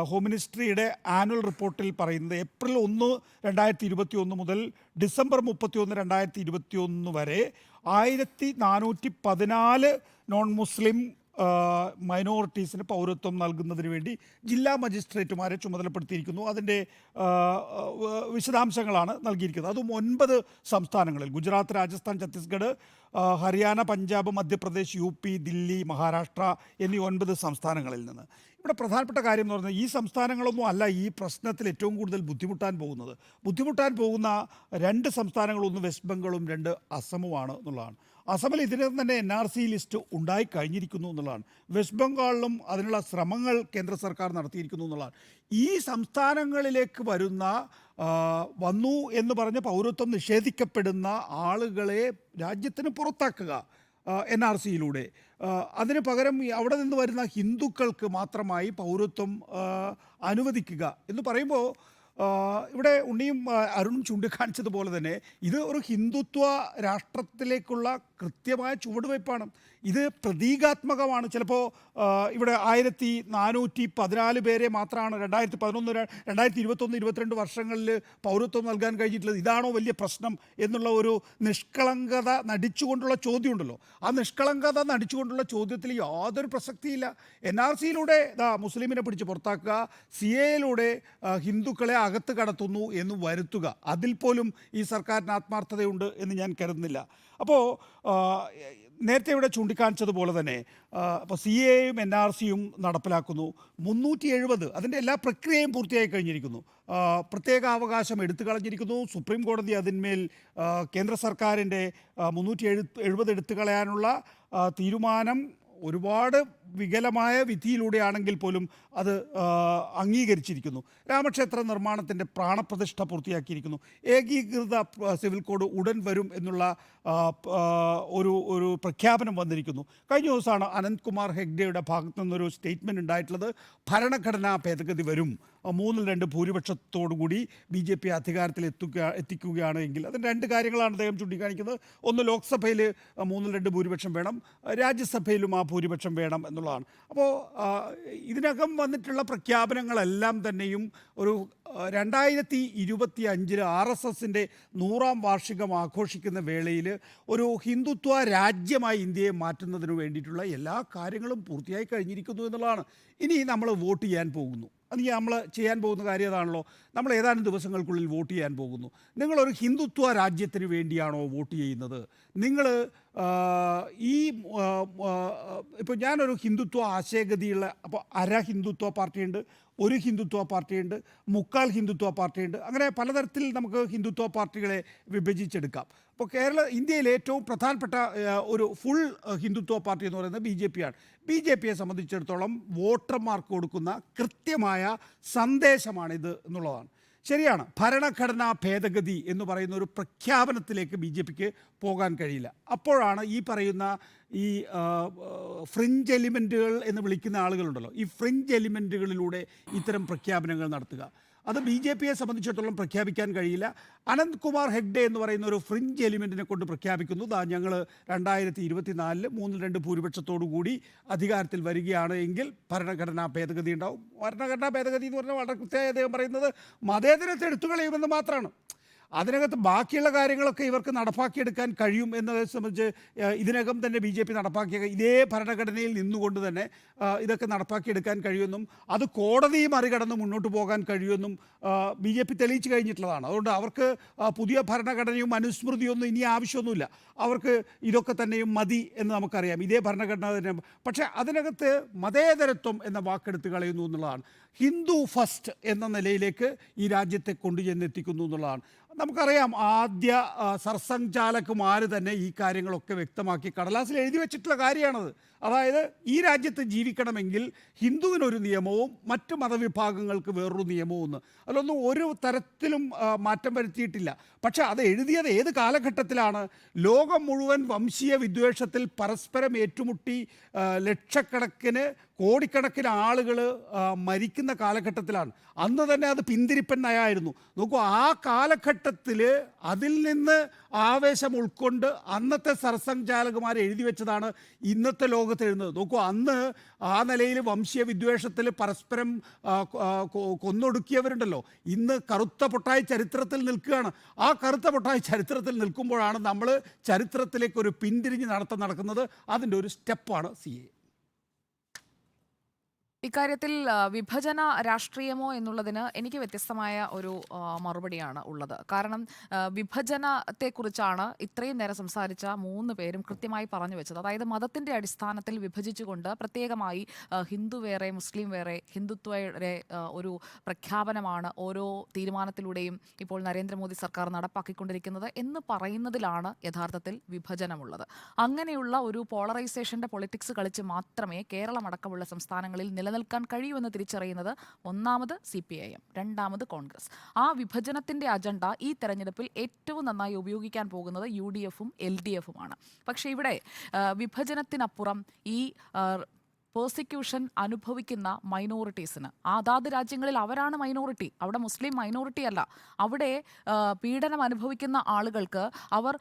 ഹോം മിനിസ്ട്രിയുടെ ആനുവൽ റിപ്പോർട്ടിൽ പറയുന്നത് ഏപ്രിൽ 1, 2021 മുതൽ ഡിസംബർ 31, 2021 വരെ 1414 നോൺ മുസ്ലിം മൈനോറിറ്റീസിന് പൗരത്വം നൽകുന്നതിന് വേണ്ടി ജില്ലാ മജിസ്ട്രേറ്റുമാരെ ചുമതലപ്പെടുത്തിയിരിക്കുന്നു. അതിൻ്റെ വിശദാംശങ്ങളാണ് നൽകിയിരിക്കുന്നത്. അതും 9 സംസ്ഥാനങ്ങളിൽ, ഗുജറാത്ത്, രാജസ്ഥാൻ, ഛത്തീസ്ഗഡ്, ഹരിയാന, പഞ്ചാബ്, മധ്യപ്രദേശ്, UP, ദില്ലി, മഹാരാഷ്ട്ര എന്നീ 9 സംസ്ഥാനങ്ങളിൽ നിന്ന്. ഇവിടെ പ്രധാനപ്പെട്ട കാര്യം എന്ന് പറഞ്ഞാൽ ഈ സംസ്ഥാനങ്ങളൊന്നും അല്ല ഈ പ്രശ്നത്തിൽ ഏറ്റവും കൂടുതൽ ബുദ്ധിമുട്ടാൻ പോകുന്ന 2 സംസ്ഥാനങ്ങൾ, ഒന്ന് വെസ്റ്റ് ബംഗാളും 2 അസമുമാണ് എന്നുള്ളതാണ്. അസമിൽ ഇതിനകം തന്നെ NRC ലിസ്റ്റ് ഉണ്ടായി കഴിഞ്ഞിരിക്കുന്നു എന്നുള്ളതാണ്. വെസ്റ്റ് ബംഗാളിലും അതിനുള്ള ശ്രമങ്ങൾ കേന്ദ്ര സർക്കാർ നടത്തിയിരിക്കുന്നു എന്നുള്ളതാണ്. ഈ സംസ്ഥാനങ്ങളിലേക്ക് വന്നു എന്ന് പറഞ്ഞ് പൗരത്വം നിഷേധിക്കപ്പെടുന്ന ആളുകളെ രാജ്യത്തിന് പുറത്താക്കുക NRCയിലൂടെ. അതിന് പകരം അവിടെ നിന്ന് വരുന്ന ഹിന്ദുക്കൾക്ക് മാത്രമായി പൗരത്വം അനുവദിക്കുക എന്ന് പറയുമ്പോൾ ഇവിടെ ഉണ്ണിയും അരുണും ചൂണ്ടിക്കാണിച്ചതുപോലെ തന്നെ ഇത് ഒരു ഹിന്ദുത്വ രാഷ്ട്രത്തിലേക്കുള്ള കൃത്യമായ ചുവടുവയ്പ്പാണ്. ഇത് പ്രതീകാത്മകമാണ്. ചിലപ്പോൾ ഇവിടെ 1414 പേരെ മാത്രമാണ് 2011, 2021, 2022 വർഷങ്ങളിൽ പൗരത്വം നൽകാൻ കഴിഞ്ഞിട്ടുള്ളത്. ഇതാണോ വലിയ പ്രശ്നം എന്നുള്ള ഒരു നിഷ്കളങ്കത നടിച്ചുകൊണ്ടുള്ള ചോദ്യമുണ്ടല്ലോ. ആ നിഷ്കളങ്കത നടിച്ചുകൊണ്ടുള്ള ചോദ്യത്തിൽ യാതൊരു പ്രസക്തിയില്ല. NRCയിലൂടെ മുസ്ലിമിനെ പിടിച്ച് പുറത്താക്കുക, CAAയിലൂടെ ഹിന്ദുക്കളെ അകത്ത് കടത്തുന്നു എന്ന് വരുത്തുക, അതിൽ പോലും ഈ സർക്കാരിന് ആത്മാർത്ഥതയുണ്ട് എന്ന് ഞാൻ കരുതുന്നില്ല. അപ്പോൾ നേരത്തെ ഇവിടെ ചൂണ്ടിക്കാണിച്ചതുപോലെ തന്നെ ഇപ്പോൾ CAAയും NRCയും നടപ്പിലാക്കുന്നു. 370 അതിൻ്റെ എല്ലാ പ്രക്രിയയും പൂർത്തിയായി കഴിഞ്ഞിരിക്കുന്നു. പ്രത്യേക അവകാശം എടുത്തു കളഞ്ഞിരിക്കുന്നു. സുപ്രീം കോടതി അതിന്മേൽ കേന്ദ്ര സർക്കാരിൻ്റെ 370 എടുത്തു കളയാനുള്ള തീരുമാനം ഒരുപാട് വികലമായ വിധിയിലൂടെയാണെങ്കിൽ പോലും അത് അംഗീകരിച്ചിരിക്കുന്നു. രാമക്ഷേത്ര നിർമ്മാണത്തിൻ്റെ പ്രാണപ്രതിഷ്ഠ പൂർത്തിയാക്കിയിരിക്കുന്നു. ഏകീകൃത സിവിൽ കോഡ് ഉടൻ വരും എന്നുള്ള ഒരു പ്രഖ്യാപനം വന്നിരിക്കുന്നു. കഴിഞ്ഞ ദിവസമാണ് അനന്ത്കുമാർ ഹെഗ്ഡെയുടെ ഭാഗത്തു നിന്നൊരു സ്റ്റേറ്റ്മെൻറ്റ് ഉണ്ടായിട്ടുള്ളത്. ഭരണഘടനാ ഭേദഗതി വരും, 3-2 ഭൂരിപക്ഷത്തോടുകൂടി BJP അധികാരത്തിൽ എത്തിക്കുകയാണ് എങ്കിൽ. അതിന് 2 കാര്യങ്ങളാണ് അദ്ദേഹം ചൂണ്ടിക്കാണിക്കുന്നത്. ഒന്ന്, ലോക്സഭയിൽ 3-2 ഭൂരിപക്ഷം വേണം, രാജ്യസഭയിലും ആ ഭൂരിപക്ഷം വേണം എന്നുള്ളതാണ്. അപ്പോൾ ഇതിനകം വന്നിട്ടുള്ള പ്രഖ്യാപനങ്ങളെല്ലാം തന്നെയും ഒരു 2025 RSSൻ്റെ 100ാം വാർഷികം ആഘോഷിക്കുന്ന വേളയിൽ ഒരു ഹിന്ദുത്വ രാജ്യമായി ഇന്ത്യയെ മാറ്റുന്നതിന് വേണ്ടിയിട്ടുള്ള എല്ലാ കാര്യങ്ങളും പൂർത്തിയായി കഴിഞ്ഞിരിക്കുന്നു എന്നുള്ളതാണ്. ഇനി നമ്മൾ വോട്ട് ചെയ്യാൻ പോകുന്നു. അത് നമ്മൾ ചെയ്യാൻ പോകുന്ന കാര്യം അതാണല്ലോ. നമ്മൾ ഏതാനും ദിവസങ്ങൾക്കുള്ളിൽ വോട്ട് ചെയ്യാൻ പോകുന്നു. നിങ്ങളൊരു ഹിന്ദുത്വ രാജ്യത്തിന് വേണ്ടിയാണോ വോട്ട് ചെയ്യുന്നത്? നിങ്ങൾ ഇപ്പോൾ ഞാനൊരു ഹിന്ദുത്വ ആശയഗതിയുള്ള, അപ്പോൾ അര ഹിന്ദുത്വ പാർട്ടിയുണ്ട്, ഒരു ഹിന്ദുത്വ പാർട്ടിയുണ്ട്, മുക്കാൽ ഹിന്ദുത്വ പാർട്ടിയുണ്ട്. അങ്ങനെ പലതരത്തിൽ നമുക്ക് ഹിന്ദുത്വ പാർട്ടികളെ വിഭജിച്ചെടുക്കാം. അപ്പോൾ ഇന്ത്യയിലെ ഏറ്റവും പ്രധാനപ്പെട്ട ഒരു ഫുൾ ഹിന്ദുത്വ പാർട്ടി എന്ന് പറയുന്നത് BJP ആണ്. BJPയെ സംബന്ധിച്ചിടത്തോളം വോട്ടർമാർക്ക് കൊടുക്കുന്ന കൃത്യമായ സന്ദേശമാണിത് എന്നുള്ളതാണ്. ശരിയാണ്, ഭരണഘടനാ ഭേദഗതി എന്ന് പറയുന്ന ഒരു പ്രഖ്യാപനത്തിലേക്ക് BJPക്ക് പോകാൻ കഴിയില്ല. അപ്പോഴാണ് ഈ പറയുന്ന ഈ ഫ്രിഞ്ച് എലിമെൻറ്റുകൾ എന്ന് വിളിക്കുന്ന ആളുകളുണ്ടല്ലോ, ഈ ഫ്രിഞ്ച് എലിമെൻറ്റുകളിലൂടെ ഇത്തരം പ്രഖ്യാപനങ്ങൾ നടത്തുക. അത് BJPയെ സംബന്ധിച്ചിടത്തോളം പ്രഖ്യാപിക്കാൻ കഴിയില്ല. അനന്ത്കുമാർ ഹെഗ്ഡെ എന്ന് പറയുന്ന ഒരു ഫ്രിഞ്ച് എലിമെൻറ്റിനെ കൊണ്ട് പ്രഖ്യാപിക്കുന്നു, ഞങ്ങൾ 2024 3-2 ഭൂരിപക്ഷത്തോടു കൂടി അധികാരത്തിൽ വരികയാണ് എങ്കിൽ ഭരണഘടനാ ഭേദഗതി ഉണ്ടാവും. ഭരണഘടനാ ഭേദഗതി എന്ന് പറഞ്ഞാൽ വളരെ കൃത്യമായി അദ്ദേഹം പറയുന്നത് മതേതരത്തെ എടുത്തു കളയുമെന്ന് മാത്രമാണ്. അതിനകത്ത് ബാക്കിയുള്ള കാര്യങ്ങളൊക്കെ ഇവർക്ക് നടപ്പാക്കിയെടുക്കാൻ കഴിയും എന്നതെ സംബന്ധിച്ച് ഇതിനകം തന്നെ BJP നടപ്പാക്കിയ ഇതേ ഭരണഘടനയിൽ നിന്നുകൊണ്ട് തന്നെ ഇതൊക്കെ നടപ്പാക്കിയെടുക്കാൻ കഴിയുമെന്നും അത് കോടതിയെ മറികടന്ന് മുന്നോട്ട് പോകാൻ കഴിയുമെന്നും BJP തെളിയിച്ചു കഴിഞ്ഞിട്ടുള്ളതാണ്. അതുകൊണ്ട് അവർക്ക് പുതിയ ഭരണഘടനയും അനുസ്മൃതിയൊന്നും ഇനി ആവശ്യമൊന്നുമില്ല. അവർക്ക് ഇതൊക്കെ തന്നെയും മതി എന്ന് നമുക്കറിയാം, ഇതേ ഭരണഘടന തന്നെ. പക്ഷേ അതിനകത്ത് മതേതരത്വം എന്ന വാക്കെടുത്ത് കളയുന്നു എന്നുള്ളതാണ്. ഹിന്ദു ഫസ്റ്റ് എന്ന നിലയിലേക്ക് ഈ രാജ്യത്തെ കൊണ്ടുചെന്നെത്തിക്കുന്നു എന്നുള്ളതാണ്. നമുക്കറിയാം, ആദ്യ സർസംഘചാലകുമാർ തന്നെ ഈ കാര്യങ്ങളൊക്കെ വ്യക്തമാക്കി കടലാസിൽ എഴുതി വെച്ചിട്ടുള്ള കാര്യമാണത്. അതായത് ഈ രാജ്യത്ത് ജീവിക്കണമെങ്കിൽ ഹിന്ദുവിനൊരു നിയമവും മറ്റ് മതവിഭാഗങ്ങൾക്ക് വേറൊരു നിയമവും എന്ന്. അതിലൊന്നും ഒരു തരത്തിലും മാറ്റം വരുത്തിയിട്ടില്ല. പക്ഷേ അത് എഴുതിയത് ഏത് കാലഘട്ടത്തിലാണ്? ലോകം മുഴുവൻ വംശീയ വിദ്വേഷത്തിൽ പരസ്പരം ഏറ്റുമുട്ടി ലക്ഷക്കണക്കിന് കോടിക്കണക്കിന് ആളുകൾ മരിക്കുന്ന കാലഘട്ടത്തിലാണ്. അന്ന് തന്നെ അത് പിന്തിരിപ്പൻ നയമായിരുന്നു. നോക്കൂ, ആ കാലഘട്ടത്തിൽ അതിൽ നിന്ന് ആവേശം ഉൾക്കൊണ്ട് അന്നത്തെ സർസംഘചാലകുമാർ എഴുതി വെച്ചതാണ് ഇന്നത്തെ ലോകത്ത് എഴുതുന്നത്. നോക്കൂ, അന്ന് ആ നിലയിൽ വംശീയ വിദ്വേഷത്തിൽ പരസ്പരം കൊന്നൊടുക്കിയവരുണ്ടല്ലോ, ഇന്ന് കറുത്ത പൊട്ടായി ചരിത്രത്തിൽ നിൽക്കുകയാണ്. ആ കറുത്ത പൊട്ടായി ചരിത്രത്തിൽ നിൽക്കുമ്പോഴാണ് നമ്മൾ ചരിത്രത്തിലേക്ക് ഒരു പിന്തിരിഞ്ഞ് നടക്കുന്നത്. അതിൻ്റെ ഒരു സ്റ്റെപ്പാണ് CA. ഇക്കാര്യത്തിൽ വിഭജന രാഷ്ട്രീയമോ എന്നുള്ളതിന് എനിക്ക് വ്യത്യസ്തമായ ഒരു മറുപടിയാണ് ഉള്ളത്. കാരണം വിഭജനത്തെക്കുറിച്ചാണ് ഇത്രയും നേരം സംസാരിച്ച 3 പേരും കൃത്യമായി പറഞ്ഞു വെച്ചത്. അതായത് മതത്തിൻ്റെ അടിസ്ഥാനത്തിൽ വിഭജിച്ചുകൊണ്ട് പ്രത്യേകമായി ഹിന്ദു വേറെ മുസ്ലിം വേറെ ഹിന്ദുത്വയുടെ ഒരു പ്രഖ്യാപനമാണ് ഓരോ തീരുമാനത്തിലൂടെയും ഇപ്പോൾ നരേന്ദ്രമോദി സർക്കാർ നടപ്പാക്കിക്കൊണ്ടിരിക്കുന്നത് എന്ന് പറയുന്നതിലാണ് യഥാർത്ഥത്തിൽ വിഭജനമുള്ളത്. അങ്ങനെയുള്ള ഒരു പോളറൈസേഷൻ്റെ പൊളിറ്റിക്സ് കളിച്ച് മാത്രമേ കേരളമടക്കമുള്ള സംസ്ഥാനങ്ങളിൽ നിലനിൽക്കാൻ കഴിയുമെന്ന് തിരിച്ചറിയുന്നത് ഒന്നാമത് CPIM, രണ്ടാമത് കോൺഗ്രസ്. ആ വിഭജനത്തിൻ്റെ അജണ്ട ഈ തെരഞ്ഞെടുപ്പിൽ ഏറ്റവും നന്നായി ഉപയോഗിക്കാൻ പോകുന്നത് UDFും LDFുമാണ്. പക്ഷേ ഇവിടെ വിഭജനത്തിനപ്പുറം ഈ പേഴ്സിക്യൂഷൻ അനുഭവിക്കുന്ന മൈനോറിറ്റീസിന് അതാത് രാജ്യങ്ങളിൽ അവരാണ് മൈനോറിറ്റി, അവിടെ മുസ്ലിം മൈനോറിറ്റി അല്ല. അവിടെ പീഡനം അനുഭവിക്കുന്ന ആളുകൾക്ക് അവർ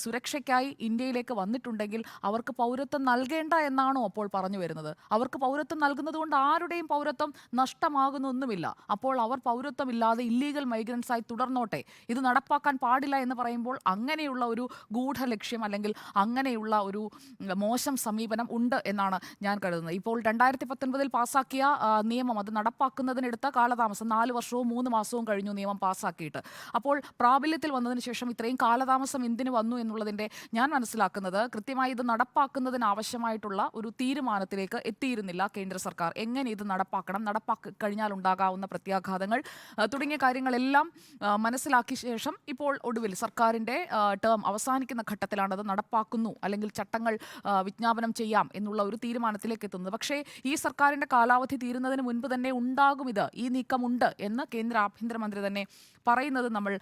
സുരക്ഷയ്ക്കായി ഇന്ത്യയിലേക്ക് വന്നിട്ടുണ്ടെങ്കിൽ അവർക്ക് പൗരത്വം നൽകേണ്ട എന്നാണോ അപ്പോൾ പറഞ്ഞു വരുന്നത്? അവർക്ക് പൗരത്വം നൽകുന്നത് കൊണ്ട് ആരുടെയും പൗരത്വം നഷ്ടമാകുന്നൊന്നുമില്ല. അപ്പോൾ അവർ പൗരത്വമില്ലാതെ ഇല്ലീഗൽ മൈഗ്രൻസായി തുടർന്നോട്ടെ, ഇത് നടപ്പാക്കാൻ പാടില്ല എന്ന് പറയുമ്പോൾ അങ്ങനെയുള്ള ഒരു ഗൂഢലക്ഷ്യം അല്ലെങ്കിൽ അങ്ങനെയുള്ള ഒരു മോശം സമീപനം ഉണ്ട് എന്നാണ് ഞാൻ കരുതുന്നത്. ഇപ്പോൾ 2019 പാസ്സാക്കിയ നിയമം അത് നടപ്പാക്കുന്നതിനെടുത്ത കാലതാമസം 4 വർഷവും 3 മാസവും കഴിഞ്ഞു നിയമം പാസ്സാക്കിയിട്ട്. അപ്പോൾ പ്രാബല്യത്തിൽ വന്നതിന് ശേഷം ഇത്രയും കാലതാമസം എന്തിനു വന്നു എന്നുള്ളതിൻ്റെ ഞാൻ മനസ്സിലാക്കുന്നത് കൃത്യമായി ഇത് നടപ്പാക്കുന്നതിന് ആവശ്യമായിട്ടുള്ള ഒരു തീരുമാനത്തിലേക്ക് എത്തിയിരുന്നില്ല കേന്ദ്ര സർക്കാർ. എങ്ങനെ ഇത് നടപ്പാക്കണം, നടപ്പാക്കി കഴിഞ്ഞാൽ ഉണ്ടാകാവുന്ന പ്രത്യാഘാതങ്ങൾ തുടങ്ങിയ കാര്യങ്ങളെല്ലാം മനസ്സിലാക്കിയ ശേഷം ഇപ്പോൾ ഒടുവിൽ സർക്കാരിൻ്റെ ടേം അവസാനിക്കുന്ന ഘട്ടത്തിലാണ് അത് നടപ്പാക്കുന്നു അല്ലെങ്കിൽ ചട്ടങ്ങൾ വിജ്ഞാപനം ചെയ്യാം എന്നുള്ള ഒരു തീരുമാനത്തിലേക്ക് എത്തുന്നത്. പക്ഷേ ഈ സർക്കാരിന്റെ കാലാവധി തീരുന്നതിന് മുൻപ് തന്നെ ഉണ്ടാകും ഈ നീക്കമുണ്ട് എന്ന് കേന്ദ്ര ആഭ്യന്തരമന്ത്രി തന്നെ പറയുന്നത് നമ്മൾ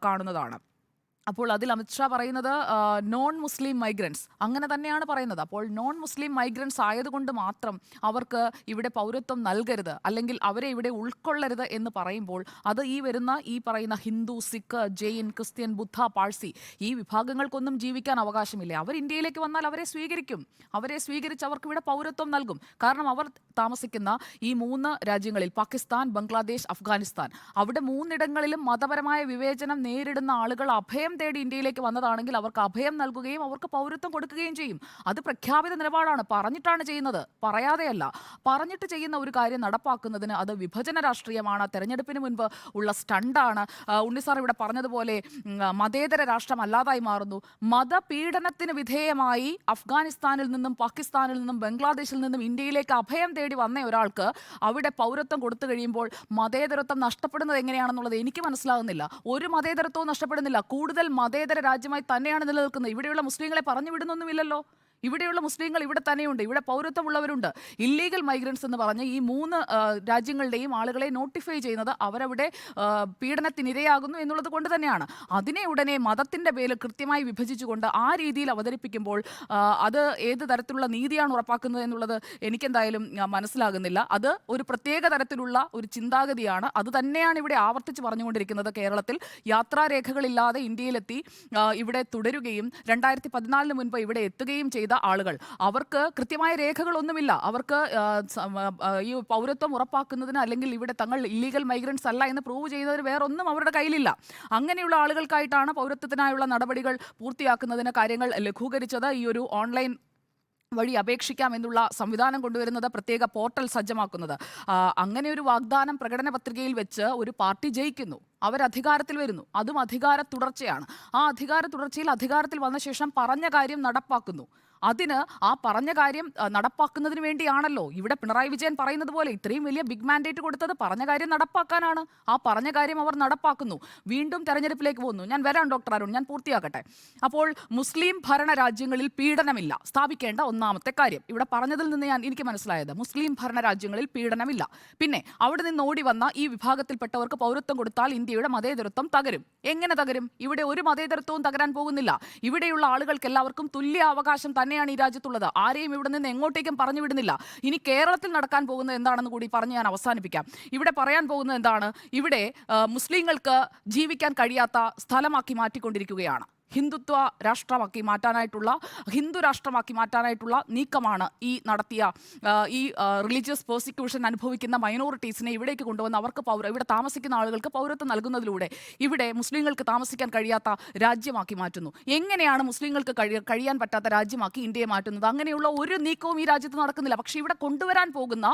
കാണുന്നതാണ്. അപ്പോൾ അതിൽ അമിത്ഷാ പറയുന്നത് നോൺ മുസ്ലിം മൈഗ്രൻസ് അങ്ങനെ തന്നെയാണ് പറയുന്നത്. അപ്പോൾ നോൺ മുസ്ലിം മൈഗ്രൻസ് ആയതുകൊണ്ട് മാത്രം അവർക്ക് ഇവിടെ പൗരത്വം നൽകരുത്, അല്ലെങ്കിൽ അവരെ ഇവിടെ ഉൾക്കൊള്ളരുത് എന്ന് പറയുമ്പോൾ അത് ഈ പറയുന്ന ഹിന്ദു, സിഖ്, ജെയിൻ, ക്രിസ്ത്യൻ, ബുദ്ധ, പാഴ്സി ഈ വിഭാഗങ്ങൾക്കൊന്നും ജീവിക്കാൻ അവകാശമില്ല. അവർ ഇന്ത്യയിലേക്ക് വന്നാൽ അവരെ സ്വീകരിക്കും. അവരെ സ്വീകരിച്ച് അവർക്ക് ഇവിടെ പൗരത്വം നൽകും. കാരണം അവർ താമസിക്കുന്ന ഈ 3 രാജ്യങ്ങളിൽ പാകിസ്ഥാൻ, ബംഗ്ലാദേശ്, അഫ്ഗാനിസ്ഥാൻ, അവിടെ 3ഇടങ്ങളിലും മതപരമായ വിവേചനം നേരിടുന്ന ആളുകൾ അഭയം തേടി ഇന്ത്യയിലേക്ക് വന്നതാണെങ്കിൽ അവർക്ക് അഭയം നൽകുകയും അവർക്ക് പൗരത്വം കൊടുക്കുകയും ചെയ്യും. അത് പ്രഖ്യാപിത നിലപാടാണ്. പറഞ്ഞിട്ടാണ് ചെയ്യുന്നത്, പറയാതെയല്ല. പറഞ്ഞിട്ട് ചെയ്യുന്ന ഒരു കാര്യം നടപ്പാക്കുന്നതിന് അത് വിഭജന രാഷ്ട്രീയമാണ്, തെരഞ്ഞെടുപ്പിന് മുൻപ് ഉള്ള സ്റ്റണ്ടാണ്. ഉണ്ണിസാർ ഇവിടെ പറഞ്ഞതുപോലെ മതേതര രാഷ്ട്രം അല്ലാതായി മാറുന്നു. മതപീഡനത്തിന് വിധേയമായി അഫ്ഗാനിസ്ഥാനിൽ നിന്നും പാകിസ്ഥാനിൽ നിന്നും ബംഗ്ലാദേശിൽ നിന്നും ഇന്ത്യയിലേക്ക് അഭയം തേടി വന്ന ഒരാൾക്ക് അവിടെ പൗരത്വം കൊടുത്തു കഴിയുമ്പോൾ മതേതരത്വം നഷ്ടപ്പെടുന്നത് എങ്ങനെയാണെന്നുള്ളത് എനിക്ക് മനസ്സിലാകുന്നില്ല. ഒരു മതേതരത്വവും നഷ്ടപ്പെടുന്നില്ല. കൂടുതൽ മതേതര രാജ്യമായി തന്നെയാണ് നിലനിൽക്കുന്നത്. ഇവിടെയുള്ള മുസ്ലിങ്ങളെ പറഞ്ഞു വിടുന്നൊന്നുമില്ലല്ലോ. ഇവിടെയുള്ള മുസ്ലിങ്ങൾ ഇവിടെ തന്നെയുണ്ട്, ഇവിടെ പൗരത്വമുള്ളവരുണ്ട്. ഇല്ലീഗൽ മൈഗ്രൻസ് എന്ന് പറഞ്ഞ് ഈ 3 രാജ്യങ്ങളുടെയും ആളുകളെ നോട്ടിഫൈ ചെയ്യുന്നത് അവരവിടെ പീഡനത്തിനിരയാകുന്നു എന്നുള്ളത് കൊണ്ട് തന്നെയാണ്. അതിനെ ഉടനെ മതത്തിൻ്റെ പേരിൽ കൃത്യമായി വിഭജിച്ചുകൊണ്ട് ആ രീതിയിൽ അവതരിപ്പിക്കുമ്പോൾ അത് ഏത് തരത്തിലുള്ള നീതിയാണ് ഉറപ്പാക്കുന്നത് എന്നുള്ളത് എനിക്കെന്തായാലും മനസ്സിലാകുന്നില്ല. അത് ഒരു പ്രത്യേക തരത്തിലുള്ള ഒരു ചിന്താഗതിയാണ്. അത് തന്നെയാണ് ഇവിടെ ആവർത്തിച്ച് പറഞ്ഞുകൊണ്ടിരിക്കുന്നത്. കേരളത്തിൽ യാത്രാരേഖകളില്ലാതെ ഇന്ത്യയിലെത്തി ഇവിടെ തുടരുകയും 2014 മുൻപ് ഇവിടെ എത്തുകയും ചെയ്ത ആളുകൾ, അവർക്ക് കൃത്യമായ രേഖകളൊന്നുമില്ല. അവർക്ക് ഈ പൗരത്വം ഉറപ്പാക്കുന്നതിന് അല്ലെങ്കിൽ ഇവിടെ തങ്ങൾ ഇല്ലീഗൽ മൈഗ്രൻസ് അല്ല എന്ന് പ്രൂവ് ചെയ്യുന്നതിന് വേറൊന്നും അവരുടെ കയ്യിലില്ല. അങ്ങനെയുള്ള ആളുകൾക്കായിട്ടാണ് പൗരത്വത്തിനായുള്ള നടപടികൾ പൂർത്തിയാക്കുന്നതിന് കാര്യങ്ങൾ ലഘൂകരിച്ചത്. ഈ ഒരു ഓൺലൈൻ വഴി അപേക്ഷിക്കാം എന്നുള്ള സംവിധാനം കൊണ്ടുവരുന്നത്, പ്രത്യേക പോർട്ടൽ സജ്ജമാക്കുന്നത്. അങ്ങനെ ഒരു വാഗ്ദാനം പ്രകടന പത്രികയിൽ വെച്ച് ഒരു പാർട്ടി ജയിക്കുന്നു, അവരധികാരത്തിൽ വരുന്നു, അതും അധികാര തുടർച്ചയാണ്. ആ അധികാര തുടർച്ചയിൽ അധികാരത്തിൽ വന്ന ശേഷം പറഞ്ഞ കാര്യം നടപ്പാക്കുന്നു. അതിന് ആ പറഞ്ഞ കാര്യം നടപ്പാക്കുന്നതിന് വേണ്ടിയാണല്ലോ ഇവിടെ പിണറായി വിജയൻ പറയുന്നത് പോലെ ഇത്രയും വലിയ ബിഗ് മാൻഡേറ്റ് കൊടുത്തത് പറഞ്ഞ കാര്യം നടപ്പാക്കാനാണ്. ആ പറഞ്ഞ കാര്യം അവർ നടപ്പാക്കുന്നു. വീണ്ടും തെരഞ്ഞെടുപ്പിലേക്ക് പോകുന്നു. ഞാൻ വരാം ഡോക്ടർ അരുൺ, ഞാൻ പൂർത്തിയാക്കട്ടെ. അപ്പോൾ മുസ്ലിം ഭരണ രാജ്യങ്ങളിൽ പീഡനമില്ല, സ്ഥാപിക്കേണ്ട ഒന്നാമത്തെ കാര്യം. ഇവിടെ പറഞ്ഞതിൽ നിന്ന് എനിക്ക് മനസ്സിലായത് മുസ്ലിം ഭരണ രാജ്യങ്ങളിൽ പീഡനമില്ല. പിന്നെ അവിടെ നിന്ന് ഓടി വന്ന ഈ വിഭാഗത്തിൽപ്പെട്ടവർക്ക് പൗരത്വം കൊടുത്താൽ ഇന്ത്യയുടെ മതേതരത്വം തകരും. എങ്ങനെ തകരും? ഇവിടെ ഒരു മതേതരത്വവും തകരാൻ പോകുന്നില്ല. ഇവിടെയുള്ള ആളുകൾക്ക് എല്ലാവർക്കും തുല്യ അവകാശം തന്നെയാണ് ഈ രാജ്യത്തുള്ളത്. ആരെയും ഇവിടെ നിന്ന് എങ്ങോട്ടേക്കും പറഞ്ഞു വിടുന്നില്ല. ഇനി കേരളത്തിൽ നടക്കാൻ പോകുന്നത് എന്താണെന്ന് കൂടി പറഞ്ഞ് ഞാൻ അവസാനിപ്പിക്കാം. ഇവിടെ പറയാൻ പോകുന്നത് എന്താണ്? ഇവിടെ മുസ്ലിങ്ങൾക്ക് ജീവിക്കാൻ കഴിയാത്ത സ്ഥലമാക്കി മാറ്റിക്കൊണ്ടിരിക്കുകയാണ്. ഹിന്ദു രാഷ്ട്രമാക്കി മാറ്റാനായിട്ടുള്ള നീക്കമാണ് ഈ നടത്തിയ ഈ റിലീജിയസ് പെർസിക്യൂഷൻ അനുഭവിക്കുന്ന മൈനോറിറ്റീസിനെ ഇവിടേക്ക് കൊണ്ടുവന്ന് അവർക്ക് ഇവിടെ താമസിക്കുന്ന ആളുകൾക്ക് പൗരത്വം നൽകുന്നതിലൂടെ ഇവിടെ മുസ്ലിങ്ങൾക്ക് താമസിക്കാൻ കഴിയാത്ത രാജ്യമാക്കി മാറ്റുന്നു. എങ്ങനെയാണ് മുസ്ലിങ്ങൾക്ക് കഴിയാൻ പറ്റാത്ത രാജ്യമാക്കി ഇന്ത്യയെ മാറ്റുന്നത്? അങ്ങനെയുള്ള ഒരു നീക്കവും ഈ രാജ്യത്ത് നടക്കുന്നില്ല. പക്ഷേ ഇവിടെ കൊണ്ടുവരാൻ പോകുന്ന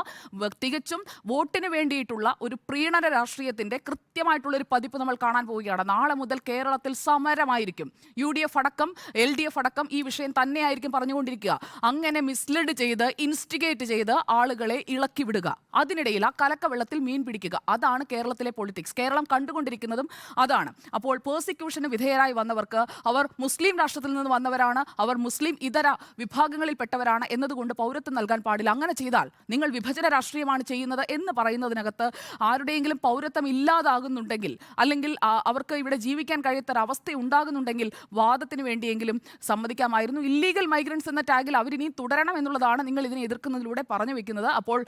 തികച്ചും വോട്ടിന് വേണ്ടിയിട്ടുള്ള ഒരു പ്രീണന രാഷ്ട്രീയത്തിൻ്റെ കൃത്യമായിട്ടുള്ള ഒരു പതിപ്പ് നമ്മൾ കാണാൻ പോവുകയാണ്. നാളെ മുതൽ കേരളത്തിൽ സമരമായിരിക്കും. UDF അടക്കം LDF അടക്കം ഈ വിഷയം തന്നെയായിരിക്കും പറഞ്ഞുകൊണ്ടിരിക്കുക. അങ്ങനെ മിസ്ലീഡ് ചെയ്ത് ഇൻസ്റ്റിഗേറ്റ് ചെയ്ത് ആളുകളെ ഇളക്കി വിടുക, അതിനിടയിൽ ആ കലക്കവെള്ളത്തിൽ മീൻ പിടിക്കുക. അതാണ് കേരളത്തിലെ പൊളിറ്റിക്സ്. കേരളം കണ്ടുകൊണ്ടിരിക്കുന്നതും അതാണ്. അപ്പോൾ പേഴ്സിക്യൂഷന് വിധേയരായി വന്നവർക്ക് അവർ മുസ്ലിം രാഷ്ട്രത്തിൽ നിന്ന് വന്നവരാണ്, അവർ മുസ്ലിം ഇതര വിഭാഗങ്ങളിൽപ്പെട്ടവരാണ് എന്നതുകൊണ്ട് പൗരത്വം നൽകാൻ പാടില്ല. അങ്ങനെ ചെയ്താൽ നിങ്ങൾ വിഭജന രാഷ്ട്രീയമാണ് ചെയ്യുന്നത് എന്ന് പറയുന്നതിനകത്ത് ആരുടെയെങ്കിലും പൗരത്വം ഇല്ലാതാകുന്നുണ്ടെങ്കിൽ, അല്ലെങ്കിൽ അവർക്ക് ഇവിടെ ജീവിക്കാൻ കഴിയാത്തൊരവസ്ഥ ഉണ്ടാകുന്നുണ്ടെങ്കിൽ വാദത്തിന് വേണ്ടിയെങ്കിലും സമ്മതിക്കാമായിരുന്നു. ഇല്ലീഗൽ മൈഗ്രൻസ് എന്ന ടാഗിൽ അവരിനിയും തുടരണം എന്നുള്ളതാണ് നിങ്ങൾ ഇതിനെ എതിർക്കുന്നതിലൂടെ പറഞ്ഞു വെക്കുന്നത്. അപ്പോൾ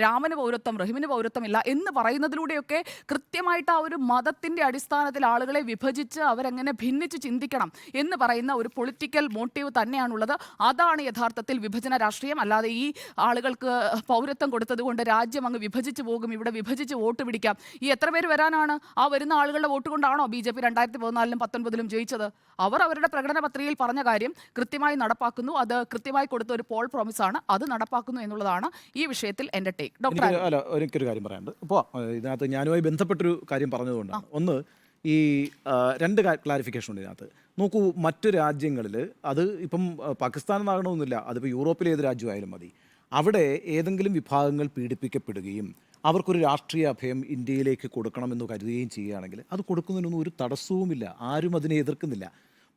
രാമന് പൗരത്വം, റഹീമിന് പൗരത്വമില്ല എന്ന് പറയുന്നതിലൂടെയൊക്കെ കൃത്യമായിട്ട് ആ ഒരു മതത്തിൻ്റെ അടിസ്ഥാനത്തിൽ ആളുകളെ വിഭജിച്ച് അവരെങ്ങനെ ഭിന്നിച്ച് ചിന്തിക്കണം എന്ന് പറയുന്ന ഒരു പൊളിറ്റിക്കൽ മോട്ടീവ് തന്നെയാണുള്ളത്. അതാണ് യഥാർത്ഥത്തിൽ വിഭജന രാഷ്ട്രീയം. അല്ലാതെ ഈ ആളുകൾക്ക് പൗരത്വം കൊടുത്തത് കൊണ്ട് രാജ്യം അങ്ങ് വിഭജിച്ച് പോകും, ഇവിടെ വിഭജിച്ച് വോട്ട് പിടിക്കാം. ഈ എത്ര പേര് വരാനാണ്? ആ വരുന്ന ആളുകളുടെ വോട്ട് കൊണ്ടാണോ BJP 2014-ലും 19-ലും ജയിച്ചത്? അവർ അവരുടെ പ്രകടന പത്രികയിൽ പറഞ്ഞ കാര്യം കൃത്യമായി നടപ്പാക്കുന്നു. അത് കൃത്യമായി കൊടുത്ത ഒരു പോൾ പ്രോമിസാണ്, അത് നടപ്പാക്കുന്നു എന്നുള്ളതാണ് ഈ വിഷയത്തിൽ എൻ്റെ ടേക്ക്. ഡോക്ടർ എനിക്കൊരു കാര്യം പറയാനുണ്ട്. ഇപ്പോൾ ഇതിനകത്ത് ഞാനുമായി ബന്ധപ്പെട്ടൊരു കാര്യം പറഞ്ഞതുകൊണ്ടാണ്. ഒന്ന്, ഈ 2 ക്ലാരിഫിക്കേഷൻ ഉണ്ട് ഇതിനകത്ത്. നോക്കൂ, മറ്റു രാജ്യങ്ങളിൽ അത് ഇപ്പം പാകിസ്ഥാൻ എന്നാകണമെന്നില്ല, അതിപ്പോൾ യൂറോപ്പിലെ ഏത് രാജ്യമായാലും മതി, അവിടെ ഏതെങ്കിലും വിഭാഗങ്ങൾ പീഡിപ്പിക്കപ്പെടുകയും അവർക്കൊരു രാഷ്ട്രീയ അഭയം ഇന്ത്യയിലേക്ക് കൊടുക്കണമെന്ന് കരുതുകയും ചെയ്യുകയാണെങ്കിൽ അത് കൊടുക്കുന്നതിനൊന്നും ഒരു തടസ്സവുമില്ല. ആരും അതിനെ എതിർക്കുന്നില്ല.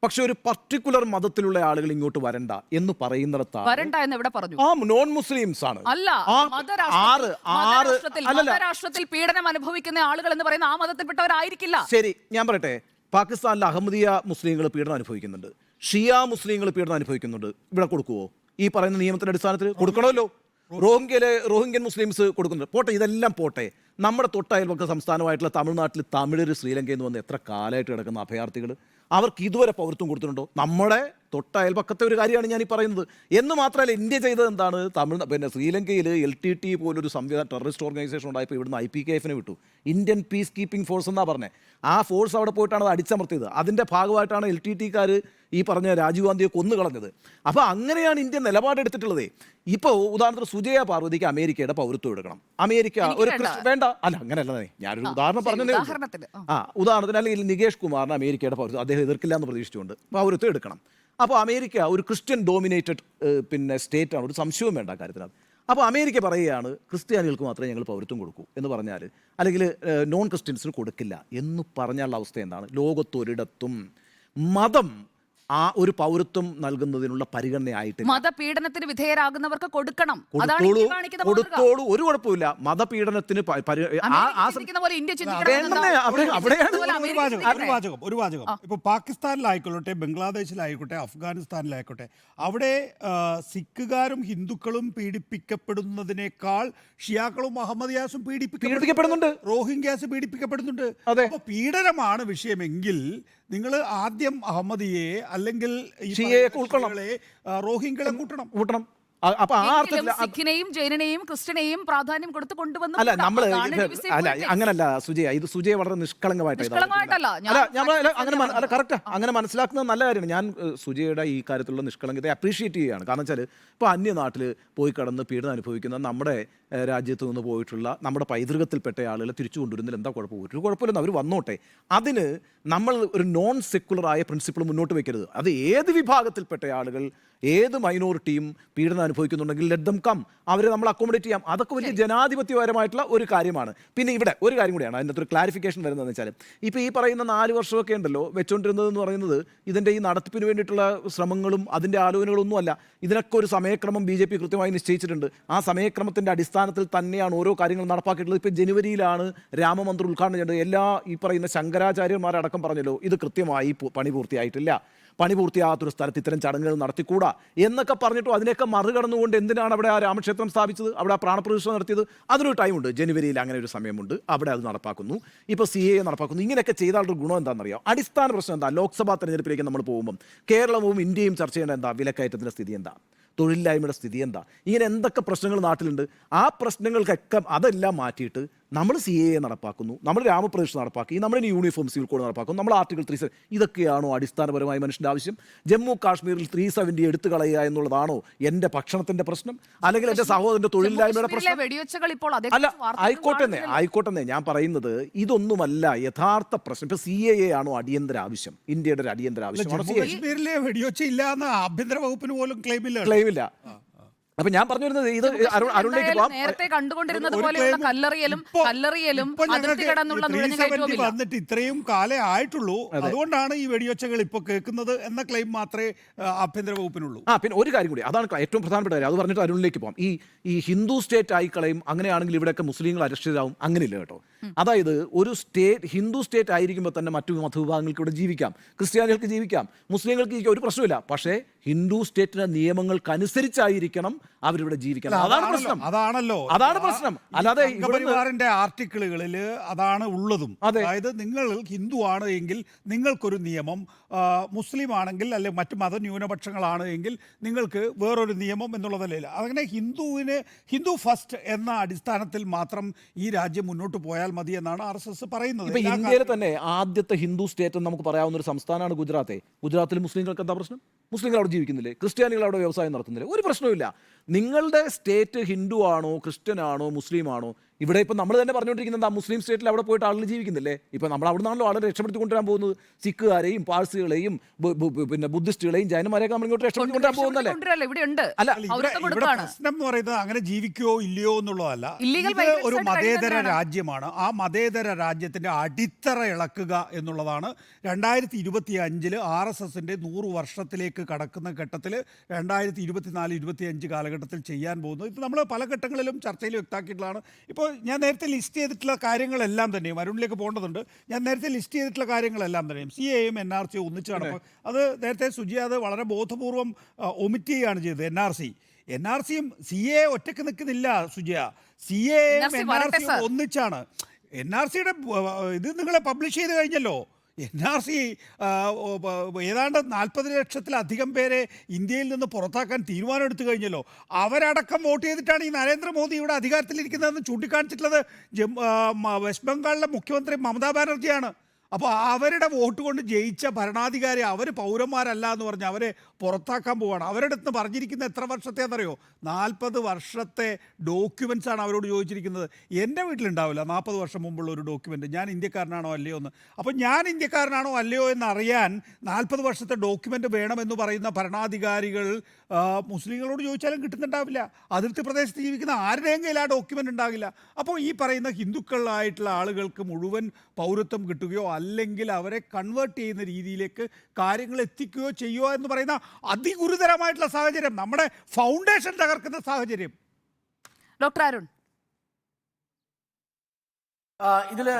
പക്ഷെ ഒരു പർട്ടിക്കുലർ മതത്തിലുള്ള ആളുകൾ ഇങ്ങോട്ട് വരണ്ട എന്ന് പറയുന്നിടത്താണ് വരണ്ട എന്ന് എവിടെ പറഞ്ഞു? ആ നോൺ മുസ്ലിംസ് ആണ്. അല്ല, മതരാഷ്ട്രത്തിൽ പീഡനം അനുഭവിക്കുന്ന ആളുകൾ എന്ന് പറയുന്ന ആ മതത്തിൽപ്പെട്ടവരായിരിക്കില്ല. ശരി, ഞാൻ പറയട്ടെ, പാകിസ്ഥാനിലെ അഹമ്മദിയ മുസ്ലിങ്ങൾ പീഡനം അനുഭവിക്കുന്നുണ്ട്, ഷിയ മുസ്ലിങ്ങൾ പീഡനം അനുഭവിക്കുന്നുണ്ട്. ഇവിടെ കൊടുക്കുവോ? ഈ പറയുന്ന നിയമത്തിന്റെ അടിസ്ഥാനത്തിൽ കൊടുക്കണമല്ലോ. റോഹിംഗ്യൻ മുസ്ലിംസ് കൊടുക്കുന്നുണ്ട്. പോട്ടെ, ഇതെല്ലാം പോട്ടെ. നമ്മുടെ തൊട്ടയൽപക്ക സംസ്ഥാനമായിട്ടുള്ള തമിഴ്നാട്ടിൽ തമിഴർ ശ്രീലങ്കയിൽ നിന്ന് വന്ന് എത്ര കാലമായിട്ട് കിടക്കുന്ന അഭയാർത്ഥികൾ, അവർക്ക് ഇതുവരെ പൗരത്വം കൊടുത്തിട്ടുണ്ടോ? നമ്മുടെ തൊട്ടയൽപക്കത്തെ ഒരു കാര്യമാണ് ഞാൻ ഈ പറയുന്നത്. എന്ന് മാത്രമല്ല, ഇന്ത്യ ചെയ്തത് എന്താണ്? ശ്രീലങ്കയിൽ LTT പോലൊരു സംവിധാനം, ടെററിസ്റ്റ് ഓർഗനൈസേഷൻ ഉണ്ടായപ്പോൾ ഇവിടുന്ന് IPKF-നെ വിട്ടു. ഇന്ത്യൻ പീസ് കീപ്പിംഗ് ഫോഴ്സ് എന്നാണ് പറഞ്ഞത്. ആ ഫോഴ്സ് അവിടെ പോയിട്ടാണ് അത് അടിച്ചമർത്തിയത്. അതിൻ്റെ ഭാഗമായിട്ടാണ് LTT-കാർ ഈ പറഞ്ഞ രാജീവ് ഗാന്ധിയെ കൊന്നു കളഞ്ഞത്. അപ്പോൾ അങ്ങനെയാണ് ഇന്ത്യ നിലപാടെടുത്തിട്ടുള്ളത്. ഇപ്പോൾ ഉദാഹരണത്തിന് സുജയ പാർവതിക്ക് അമേരിക്കയുടെ പൗരത്വം എടുക്കണം. അമേരിക്ക ഒരു വേണ്ട, അല്ല അങ്ങനെയല്ല, ഞാനൊരു ഉദാഹരണം പറഞ്ഞതേ. ഉദാഹരണത്തിന് അല്ലെങ്കിൽ നികേഷ് കുമാറിന് അമേരിക്കയുടെ പൗരത്വം അദ്ദേഹം എതിർക്കില്ല എന്ന് പ്രതീക്ഷിച്ചുകൊണ്ട് പൗരത്വം എടുക്കണം. അപ്പോൾ അമേരിക്ക ഒരു ക്രിസ്ത്യൻ ഡോമിനേറ്റഡ് സ്റ്റേറ്റാണ്, ഒരു സംശയവും വേണ്ട കാര്യത്തിനകത്ത്. അപ്പോൾ അമേരിക്ക പറയുകയാണ് ക്രിസ്ത്യാനികൾക്ക് മാത്രമേ ഞങ്ങൾ പൗരത്വം കൊടുക്കൂ എന്ന് പറഞ്ഞാൽ, അല്ലെങ്കിൽ നോൺ ക്രിസ്ത്യൻസിന് കൊടുക്കില്ല എന്ന് പറഞ്ഞാലുള്ള അവസ്ഥ എന്താണ്? ലോകത്തൊരിടത്തും മതം ആ ഒരു പൗരത്വം നൽകുന്നതിനുള്ള പരിഗണനയായിട്ട് മതപീഡനത്തിന് വിധേയരാകുന്നവർക്ക് കൊടുക്കണം. കൊടുത്തോളൂ, ഒരു കുഴപ്പമില്ല. മതപീഡനത്തിന് ഒരു വാചകം ഇപ്പൊ പാകിസ്ഥാനിലായിക്കൊള്ളട്ടെ, ബംഗ്ലാദേശിലായിക്കോട്ടെ, അഫ്ഗാനിസ്ഥാനിലായിക്കോട്ടെ, അവിടെ സിഖുകാരും ഹിന്ദുക്കളും പീഡിപ്പിക്കപ്പെടുന്നതിനേക്കാൾ ഷിയാക്കളും അഹമ്മദിയാസും പീഡിപ്പിക്കപ്പെടുന്നുണ്ട്, റോഹിംഗ്യാസ് പീഡിപ്പിക്കപ്പെടുന്നുണ്ട്. അപ്പൊ പീഡനമാണ് വിഷയമെങ്കിൽ നിങ്ങൾ ആദ്യം അഹമ്മദിയെ അല്ലെങ്കിൽ റോഹിംഗ്യകളെ കൂട്ടണം. അപ്പൊ ആ അർത്ഥത്തിൽ സിഖിനെയും ജൈനനെയും ക്രിസ്ത്യനെയും പ്രാധാന്യം കൊടുത്ത് കൊണ്ടുവന്നു. അല്ല, നമ്മൾ അല്ല അങ്ങനല്ല സുജയ, ഇത് സുജയ വളരെ നിഷ്കളങ്കമായിട്ടല്ല കറക്റ്റ്, അങ്ങനെ മനസ്സിലാക്കുന്നത് നല്ല കാര്യമാണ്. ഞാൻ സുജയുടെ ഈ കാര്യത്തിലുള്ള നിഷ്കളങ്കതയെ അപ്രീഷിയേറ്റ് ചെയ്യുകയാണ്. കാരണം വെച്ചാൽ ഇപ്പോൾ അന്യനാട്ടിൽ പോയി കടന്ന് പീഡനം അനുഭവിക്കുന്ന നമ്മുടെ രാജ്യത്ത് നിന്ന് പോയിട്ടുള്ള നമ്മുടെ പൈതൃകത്തിൽപ്പെട്ട ആളുകളെ തിരിച്ചു കൊണ്ടുവരുന്നതിൽ എന്താ കുഴപ്പം? ഒരു കുഴപ്പമില്ലെന്ന് അവർ വന്നോട്ടെ. അതിന് നമ്മൾ ഒരു നോൺ സെക്കുലറായ പ്രിൻസിപ്പിൾ മുന്നോട്ട് വെക്കരുത്. അത് ഏത് വിഭാഗത്തിൽപ്പെട്ട ആളുകൾ, ഏത് മൈനോറിറ്റിയും പീഡനം അനുഭവിക്കുന്നുണ്ടെങ്കിൽ ലെറ്റ് ദം കം, അവരെ നമ്മൾ അക്കോമഡേറ്റ് ചെയ്യാം. അതൊക്കെ വലിയ ജനാധിപത്യപരമായിട്ടുള്ള ഒരു കാര്യമാണ്. പിന്നെ ഇവിടെ ഒരു കാര്യം കൂടിയാണ് അതിൻ്റെ ഒരു ക്ലാരിഫിക്കേഷൻ വരുന്നതെന്ന് വെച്ചാൽ, ഇപ്പോൾ ഈ പറയുന്ന 4 വർഷമൊക്കെ ഉണ്ടല്ലോ വെച്ചുകൊണ്ടിരുന്നതെന്ന് പറയുന്നത്, ഇതിൻ്റെ ഈ നടത്തിപ്പിന് വേണ്ടിയിട്ടുള്ള ശ്രമങ്ങളും അതിൻ്റെ ആലോചനകളൊന്നും അല്ല. ഇതിനൊക്കെ ഒരു സമയക്രമം BJP കൃത്യമായി നിശ്ചയിച്ചിട്ടുണ്ട്. ആ സമയക്രമത്തിൻ്റെ അടിസ്ഥാനത്തിൽ തന്നെയാണ് ഓരോ കാര്യങ്ങളും നടപ്പാക്കിയിട്ടുള്ളത്. ഇപ്പോൾ ജനുവരിയിലാണ് രാമമന്ദിർ ഉദ്ഘാടനം ചെയ്തത്. എല്ലാ ഈ പറയുന്ന ശങ്കരാചാര്യന്മാരടക്കം പറഞ്ഞല്ലോ ഇത് കൃത്യമായി പണി പൂർത്തിയായിട്ടില്ല, പണി പൂർത്തിയാകാത്തൊരു സ്ഥലത്ത് ഇത്തരം ചടങ്ങുകൾ നടത്തിക്കൂടാ എന്നൊക്കെ പറഞ്ഞിട്ടും അതിനെയൊക്കെ മറികടന്നുകൊണ്ട് എന്തിനാണ് അവിടെ ആ രാമക്ഷേത്രം സ്ഥാപിച്ചത്, അവിടെ ആ പ്രാണപ്രതിഷ്ഠ നടത്തിയത്? അതിനൊരു ടൈമുണ്ട്, ജനുവരിയിൽ അങ്ങനെ ഒരു സമയമുണ്ട്, അവിടെ അത് നടപ്പാക്കുന്നു. ഇപ്പോൾ CAA നടപ്പാക്കുന്നു. ഇങ്ങനെയൊക്കെ ചെയ്താലുള്ള ഗുണം എന്താണെന്നറിയാം? അടിസ്ഥാന പ്രശ്നം എന്താ? ലോക്സഭാ തെരഞ്ഞെടുപ്പിലേക്ക് നമ്മൾ പോകുമ്പം കേരളവും ഇന്ത്യയും ചർച്ച ചെയ്യേണ്ട എന്താ? വിലക്കയറ്റത്തിൻ്റെ സ്ഥിതി എന്താ? തൊഴിലില്ലായ്മയുടെ സ്ഥിതി എന്താ? ഇങ്ങനെ എന്തൊക്കെ പ്രശ്നങ്ങൾ നാട്ടിലുണ്ട്? ആ പ്രശ്നങ്ങൾക്കൊക്കെ അതെല്ലാം മാറ്റിയിട്ട് നമ്മൾ CAA നടപ്പാക്കുന്നു, നമ്മൾ രാമപ്രതിഷ്ഠ നടപ്പാക്കി, നമ്മൾ യൂണിഫോം സിവിൽ കോഡ് നടപ്പാക്കുന്നു, നമ്മൾ ആർട്ടിക്കിൾ 370. ഇതൊക്കെയാണോ അടിസ്ഥാനപരമായി മനുഷ്യൻ്റെ ആവശ്യം? ജമ്മു കാശ്മീരിൽ 370 എടുത്തു കളയുക എന്നുള്ളതാണോ എൻ്റെ ഭക്ഷണത്തിൻ്റെ പ്രശ്നം, അല്ലെങ്കിൽ എൻ്റെ സഹോദരൻ്റെ തൊഴിലില്ലായ്മയുടെ പ്രശ്നം? അല്ല, ആയിക്കോട്ടെ, ഞാൻ പറയുന്നത് ഇതൊന്നുമല്ല യഥാർത്ഥ പ്രശ്നം. ഇപ്പൊ CAA ആണോ അടിയന്തര ആവശ്യം? ഇന്ത്യയുടെ ഒരു അടിയന്തര ആവശ്യമാണ് കാശ്മീരിലെ വെടിവെച്ച ഇല്ല എന്ന് ആഭ്യന്തര വകുപ്പിന് പോലും ക്ലെയിമില്ല. അപ്പൊ ഞാൻ പറഞ്ഞു വരുന്നത് ഇത് അരുണിലേക്ക് നേരത്തെ കണ്ടുകൊണ്ടിരുന്നത് പോലെയുള്ള കല്ലറിയലും വന്നിട്ട് ഇത്രയും കാലേ ആയിട്ടുള്ളൂ. അതുകൊണ്ടാണ് ഈ വെടിവെച്ചകൾ ഇപ്പൊ കേൾക്കുന്നത് എന്ന ക്ലെയിം മാത്രമേ ആഭ്യന്തര വകുപ്പിനുള്ളൂ. പിന്നെ ഒരു കാര്യം കൂടി, അതാണ് ഏറ്റവും പ്രധാനപ്പെട്ട കാര്യം. അത് പറഞ്ഞിട്ട് അരുണിലേക്ക് പോകാം. ഈ ഹിന്ദു സ്റ്റേറ്റ് ആയി കളയും, അങ്ങനെയാണെങ്കിൽ ഇവിടെയൊക്കെ മുസ്ലിങ്ങൾ അരക്ഷിതരാകും. അങ്ങനെയില്ല കേട്ടോ. അതായത് ഒരു സ്റ്റേറ്റ് ഹിന്ദു സ്റ്റേറ്റ് ആയിരിക്കുമ്പോൾ തന്നെ മറ്റു മതവിഭാഗങ്ങൾക്ക് ഇവിടെ ജീവിക്കാം, ക്രിസ്ത്യാനികൾക്ക് ജീവിക്കാം, മുസ്ലിങ്ങൾക്ക് ജീവിക്കാം, ഒരു പ്രശ്നമില്ല. പക്ഷേ ഹിന്ദു സ്റ്റേറ്റിന്റെ നിയമങ്ങൾക്കനുസരിച്ചായിരിക്കണം അവരിവിടെ ജീവിക്കണം. അതാണ് പ്രശ്നം. അതാണ് പ്രശ്നം. അല്ലാതെ പരിവാറിന്റെ ആർട്ടിക്കിളുകളിൽ അതാണ് ഉള്ളതും. അതായത് നിങ്ങൾ ഹിന്ദു ആണ് എങ്കിൽ നിങ്ങൾക്കൊരു നിയമം, മുസ്ലിം ആണെങ്കിൽ അല്ലെങ്കിൽ മറ്റു മതന്യൂനപക്ഷങ്ങളാണ് എങ്കിൽ നിങ്ങൾക്ക് വേറൊരു നിയമം എന്നുള്ളതല്ല. അങ്ങനെ ഹിന്ദു ഫസ്റ്റ് എന്ന അടിസ്ഥാനത്തിൽ മാത്രം ഈ രാജ്യം മുന്നോട്ട് പോയാൽ മതി എന്നാണ് RSS പറയുന്നത്. ഇപ്പൊ ഇന്ത്യയിലെ തന്നെ ആദ്യത്തെ ഹിന്ദു സ്റ്റേറ്റ് എന്ന് നമുക്ക് പറയാവുന്ന ഒരു സംസ്ഥാനമാണ് ഗുജറാത്ത്. ഗുജറാത്തിൽ മുസ്ലിങ്ങൾക്ക് എന്താ പ്രശ്നം? മുസ്ലിങ്ങൾ അവിടെ ജീവിക്കുന്നില്ലേ? ക്രിസ്ത്യാനികൾ അവിടെ വ്യവസായം നടത്തുന്നില്ലേ? ഒരു പ്രശ്നവുമില്ല. നിങ്ങളുടെ സ്റ്റേറ്റ് ഹിന്ദു ആണോ, ക്രിസ്ത്യൻ ആണോ, മുസ്ലിം ആണോ? ഇവിടെ ഇപ്പം നമ്മൾ തന്നെ പറഞ്ഞുകൊണ്ടിരിക്കുന്നത് മുസ്ലിം സ്റ്റേറ്റിൽ അവിടെ പോയിട്ട് ആളുകൾ ജീവിക്കുന്നില്ലേ? ഇപ്പം നമ്മൾ അവിടെ നിന്നാണല്ലോ ആളുകൾ രക്ഷപ്പെടുത്തി കൊണ്ടുവരാൻ പോകുന്നത്. സിഖുകാരെയും പാഴ്സികളെയും പിന്നെ ബുദ്ധിസ്റ്റുകളെയും ജൈനമാരെയൊക്കെ നമ്മൾ ഇങ്ങോട്ട് രക്ഷപ്പെടുത്തി കൊണ്ടുവരാൻ പോകുന്നല്ലേ? അല്ല, ഇവിടെ പ്രശ്നം എന്ന് പറയുന്നത് അങ്ങനെ ജീവിക്കുകയോ ഇല്ലയോ എന്നുള്ളതല്ല. ഇത് ഒരു മതേതര രാജ്യമാണ്. ആ മതേതര രാജ്യത്തിന്റെ അടിത്തറ ഇളക്കുക എന്നുള്ളതാണ് 2025 RSSന്റെ 100 വർഷത്തിലേക്ക് കടക്കുന്ന ഘട്ടത്തിൽ 2024-25 കാലഘട്ടത്തിൽ ചെയ്യാൻ പോകുന്നത്. ഇത് നമ്മൾ പല ഘട്ടങ്ങളിലും ചർച്ചയിൽ വ്യക്തമാക്കിയിട്ടുള്ളതാണ്. ഇപ്പോൾ ഞാൻ നേരത്തെ ലിസ്റ്റ് ചെയ്തിട്ടുള്ള കാര്യങ്ങളെല്ലാം തന്നെയും അരുണിലേക്ക് പോകേണ്ടതുണ്ട്. ഞാൻ നേരത്തെ ലിസ്റ്റ് ചെയ്തിട്ടുള്ള കാര്യങ്ങളെല്ലാം തന്നെയും CAയും NRC ഒന്നിച്ചാണ്. അത് നേരത്തെ സുജി അത് വളരെ ബോധപൂർവം ഒമിറ്റ് ചെയ്യുകയാണ് ചെയ്തത്. NRCയും CA ഒറ്റയ്ക്ക് നിൽക്കുന്നില്ല സുജിയ. CAയും NRCയും ഒന്നിച്ചാണ്. NRCയുടെ ഇത് നിങ്ങളെ പബ്ലിഷ് ചെയ്ത് കഴിഞ്ഞല്ലോ. NRC ഏതാണ്ട് 40 ലക്ഷത്തിലധികം പേരെ ഇന്ത്യയിൽ നിന്ന് പുറത്താക്കാൻ തീരുമാനം എടുത്തു കഴിഞ്ഞല്ലോ. അവരടക്കം വോട്ട് ചെയ്തിട്ടാണ് ഈ നരേന്ദ്രമോദി ഇവിടെ അധികാരത്തിലിരിക്കുന്നതെന്ന് ചൂണ്ടിക്കാണിച്ചിട്ടുള്ളത് വെസ്റ്റ് ബംഗാളിലെ മുഖ്യമന്ത്രി മമതാ ബാനർജിയാണ്. അപ്പോൾ അവരുടെ വോട്ട് കൊണ്ട് ജയിച്ച ഭരണാധികാരി അവർ പൗരന്മാരല്ല എന്ന് പറഞ്ഞ് അവരെ പുറത്താക്കാൻ പോവുകയാണ്. അവരുടെ അടുത്ത് പറഞ്ഞിരിക്കുന്നത് എത്ര വർഷത്തേന്നറിയോ? 40 വർഷത്തെ ഡോക്യുമെൻറ്റ്സ് ആണ് അവരോട് ചോദിച്ചിരിക്കുന്നത്. എൻ്റെ വീട്ടിലുണ്ടാവില്ല 40 വർഷം മുമ്പുള്ള ഒരു ഡോക്യുമെൻ്റ്. ഞാൻ ഇന്ത്യക്കാരനാണോ അല്ലയോ എന്ന്. അപ്പോൾ ഞാൻ ഇന്ത്യക്കാരനാണോ അല്ലയോ എന്നറിയാൻ 40 വർഷത്തെ ഡോക്യുമെൻ്റ് വേണമെന്ന് പറയുന്ന ഭരണാധികാരികൾ മുസ്ലിങ്ങളോട് ചോദിച്ചാലും കിട്ടുന്നുണ്ടാവില്ല. അതിർത്തി പ്രദേശത്ത് ജീവിക്കുന്ന ആരുടെയും കയ്യിൽ ആ ഡോക്യുമെൻ്റ് ഉണ്ടാകില്ല. അപ്പോൾ ഈ പറയുന്ന ഹിന്ദുക്കളായിട്ടുള്ള ആളുകൾക്ക് മുഴുവൻ പൗരത്വം കിട്ടുകയോ അല്ലെങ്കിൽ അവരെ കൺവേർട്ട് ചെയ്യുന്ന രീതിയിലേക്ക് കാര്യങ്ങൾ എത്തിക്കുകയോ ചെയ്യുക എന്ന് പറയുന്ന അതിഗുരുതരമായിട്ടുള്ള സാഹചര്യം, നമ്മുടെ ഫൗണ്ടേഷൻ തകർക്കുന്ന സാഹചര്യം. ഡോക്ടർ അരുൺ, ഇതില്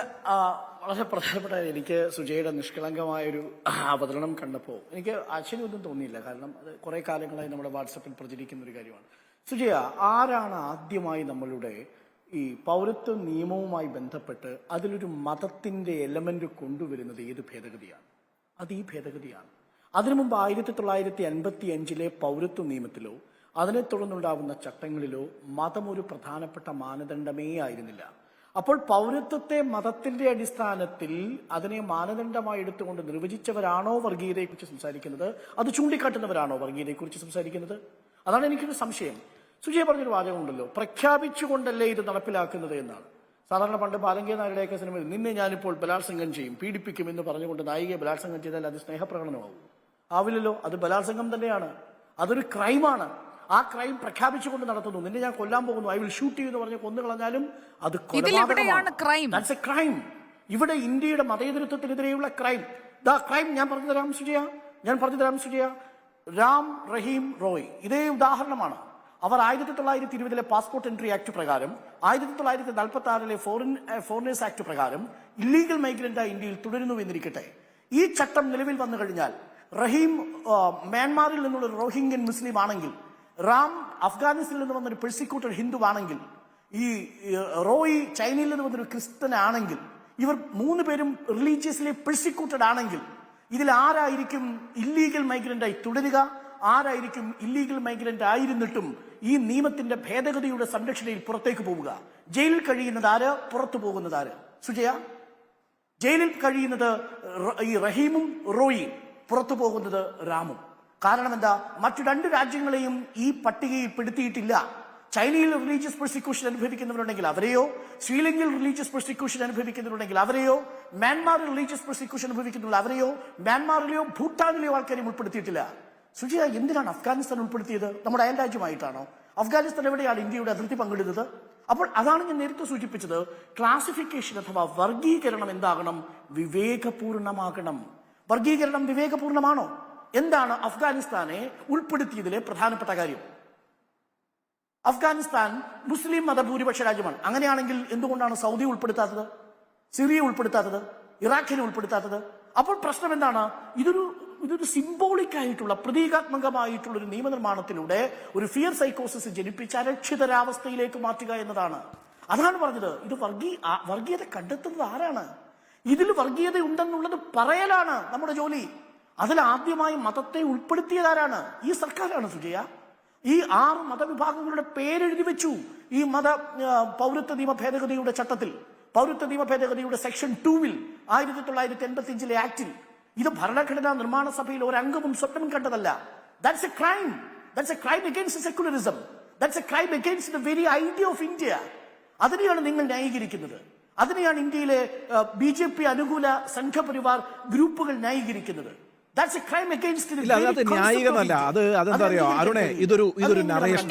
വളരെ പ്രധാനപ്പെട്ട എനിക്ക് സുജയുടെ നിഷ്കളങ്കമായൊരു അവതരണം കണ്ടപ്പോൾ എനിക്ക് ആശ്ചര്യമൊന്നും തോന്നിയില്ല. കാരണം അത് കുറെ കാലങ്ങളായി നമ്മുടെ വാട്സപ്പിൽ പ്രചരിക്കുന്ന ഒരു കാര്യമാണ്. സുജയ, ആരാണ് ആദ്യമായി നമ്മളുടെ ഈ പൗരത്വ നിയമവുമായി ബന്ധപ്പെട്ട് അതിലൊരു മതത്തിന്റെ എലമെന്റ് കൊണ്ടുവരുന്നത്? ഏത് ഭേദഗതിയാണ് അത്? ഈ ഭേദഗതിയാണ്. അതിനു മുമ്പ് 1955 പൗരത്വ നിയമത്തിലോ അതിനെ തുടർന്നുണ്ടാവുന്ന ചട്ടങ്ങളിലോ മതം ഒരു പ്രധാനപ്പെട്ട മാനദണ്ഡമേ ആയിരുന്നില്ല. അപ്പോൾ പൗരത്വത്തെ മതത്തിന്റെ അടിസ്ഥാനത്തിൽ അതിനെ മാനദണ്ഡമായി എടുത്തുകൊണ്ട് നിർവചിച്ചവരാണോ വർഗീയതയെക്കുറിച്ച് സംസാരിക്കുന്നത്? അത് ചൂണ്ടിക്കാട്ടുന്നവരാണോ വർഗീയതയെക്കുറിച്ച് സംസാരിക്കുന്നത്? അതാണ് എനിക്കൊരു സംശയം. സുജയ പറഞ്ഞൊരു വാചകമുണ്ടല്ലോ, പ്രഖ്യാപിച്ചുകൊണ്ടല്ലേ ഇത് നടപ്പിലാക്കുന്നത് എന്നാണ്. സാധാരണ പണ്ട് ബാലങ്കേ നായരുടെയൊക്കെ സിനിമയിൽ നിന്നെ ഞാനിപ്പോൾ ബലാത്സംഗം ചെയ്യും, പീഡിപ്പിക്കും എന്ന് പറഞ്ഞുകൊണ്ട് നായികയെ ബലാത്സംഗം ചെയ്താൽ അത് സ്നേഹപ്രകടനമാവും? ആവില്ലല്ലോ. അത് ബലാത്സംഗം തന്നെയാണ്. അതൊരു ക്രൈമാണ്. ആ ക്രൈം പ്രഖ്യാപിച്ചുകൊണ്ട് നടത്തുന്നു. നിന്നെ ഞാൻ കൊല്ലാൻ പോകുന്നു, ഐ വിൽ ഷൂട്ട് ചെയ്യൂ എന്ന് പറഞ്ഞ് കൊന്നു കളഞ്ഞാലും അത് ക്രൈം. ഇവിടെ ഇന്ത്യയുടെ മതേതരത്വത്തിനെതിരെയുള്ള ക്രൈം. ഞാൻ പറഞ്ഞു തരാം സുജയ. രാം റഹീം റോയ് ഇതേ ഉദാഹരണമാണ്. അവർ 1920 പാസ്പോർട്ട് എൻട്രി ആക്ട് പ്രകാരം 1946 ഫോറിനേഴ്സ് ആക്ട് പ്രകാരം ഇല്ലീഗൽ മൈഗ്രന്റായി ഇന്ത്യയിൽ തുടരുന്നു എന്നിരിക്കട്ടെ. ഈ ചട്ടം നിലവിൽ വന്നു കഴിഞ്ഞാൽ റഹീം മ്യാൻമാറിൽ നിന്നുള്ള റോഹിംഗ്യൻ മുസ്ലിം ആണെങ്കിൽ, റാം അഫ്ഗാനിസ്ഥാനിൽ നിന്ന് വന്നൊരു പെർസിക്യൂട്ടഡ് ഹിന്ദു ആണെങ്കിൽ, ഈ റോയ് ചൈനയിൽ നിന്ന് വന്നൊരു ക്രിസ്ത്യൻ ആണെങ്കിൽ, ഇവർ 3 പേരും റിലീജിയസ്ലി പെർസിക്യൂട്ടഡ് ആണെങ്കിൽ ഇതിൽ ആരായിരിക്കും ഇല്ലീഗൽ മൈഗ്രന്റായി തുടരുക? ആരായിരിക്കും ഇല്ലീഗൽ മൈഗ്രന്റ് ആയിരുന്നിട്ടും ഈ നിയമത്തിന്റെ ഭേദഗതിയുടെ സംരക്ഷണയിൽ പുറത്തേക്ക് പോവുക? ജയിലിൽ കഴിയുന്നത് ആര്? പുറത്തു പോകുന്നത് ആര്? സുജയ, ജയിലിൽ കഴിയുന്നത് ഈ റഹീമും റോയിയും, പുറത്തു പോകുന്നത് രാമും. കാരണം എന്താ? മറ്റു 2 രാജ്യങ്ങളെയും ഈ പട്ടികയിൽ പെടുത്തിയിട്ടില്ല. ചൈനയിൽ റിലീജിയസ് പ്രോസിക്യൂഷൻ അനുഭവിക്കുന്നവരുണ്ടെങ്കിൽ അവരെയോ, ശ്രീലങ്കയിൽ റിലീജിയസ് പ്രോസിക്യൂഷൻ അനുഭവിക്കുന്നവരുണ്ടെങ്കിൽ അവരെയോ, മ്യാൻമാറിൽ റിലീജിയസ് പ്രോസിക്യൂഷൻ അനുഭവിക്കുന്നവർ അവരെയോ, മ്യാൻമാറിലെയോ ഭൂട്ടാനിലെയോ ആൾക്കാരെയും ഉൾപ്പെടുത്തിയിട്ടില്ല. സുജിയ, എന്തിനാണ് അഫ്ഗാനിസ്ഥാൻ ഉൾപ്പെടുത്തിയത്? നമ്മുടെ അയൽ രാജ്യമായിട്ടാണോ? അഫ്ഗാനിസ്ഥാൻ എവിടെയാണ് ഇന്ത്യയുടെ അതിർത്തി പങ്കിടുന്നത്? അപ്പോൾ അതാണ് ഞാൻ നേരത്തെ സൂചിപ്പിച്ചത്. ക്ലാസിഫിക്കേഷൻ അഥവാ വർഗീകരണം എന്താകണം? വിവേകപൂർണമാകണം. വർഗീകരണം വിവേകപൂർണമാണോ? എന്താണ് അഫ്ഗാനിസ്ഥാനെ ഉൾപ്പെടുത്തിയതിലെ പ്രധാനപ്പെട്ട കാര്യം? അഫ്ഗാനിസ്ഥാൻ മുസ്ലിം മതഭൂരിപക്ഷ രാജ്യമാണ്. അങ്ങനെയാണെങ്കിൽ എന്തുകൊണ്ടാണ് സൗദി ഉൾപ്പെടുത്താത്തത്, സിറിയ ഉൾപ്പെടുത്താത്തത്, ഇറാഖിനെ ഉൾപ്പെടുത്താത്തത്? അപ്പോൾ പ്രശ്നം എന്താണ്? ഇതൊരു സിംബോളിക് ആയിട്ടുള്ള പ്രതീകാത്മകമായിട്ടുള്ള ഒരു നിയമനിർമ്മാണത്തിലൂടെ ഒരു ഫിയർ സൈക്കോസിസ് ജനിപ്പിച്ച് അരക്ഷിതരാവസ്ഥയിലേക്ക് മാറ്റുക എന്നതാണ്. അതാണ് പറഞ്ഞത്. ഇത് വർഗീയത കണ്ടെത്തുന്നത് ആരാണ്? ഇതിൽ വർഗീയത ഉണ്ടെന്നുള്ളത് പറയലാണ് നമ്മുടെ ജോലി. അതിൽ ആദ്യമായി മതത്തെ ഉൾപ്പെടുത്തിയതാരാണ്? ഈ സർക്കാരാണ് സുജയ. ഈ 6 മതവിഭാഗങ്ങളുടെ പേരെഴുതി വെച്ചു ഈ പൗരത്വ നിയമ ഭേദഗതിയുടെ ചട്ടത്തിൽ, പൗരത്വ നിയമ ഭേദഗതിയുടെ സെക്ഷൻ 2 1985 ആക്ടിൽ. ഇത് ഭരണഘടനാ നിർമ്മാണ സഭയിൽ ഒരംഗവും സ്വപ്നം കണ്ടതല്ല. That's a crime. That's a crime against secularism. That's a crime against the very idea of India. അതിനെയാണ് നിങ്ങൾ ന്യായീകരിക്കുന്നത്. അതിനെയാണ് ഇന്ത്യയിലെ BJP അനുകൂല സംഘപരിവാർ ഗ്രൂപ്പുകൾ ന്യായീകരിക്കുന്നത്. That's a crime against the ഇല്ല, അത് ന്യായീകരണമല്ല. അതെന്താ അറിയോ അരുണേ, ഇതൊരു നറേഷൻ.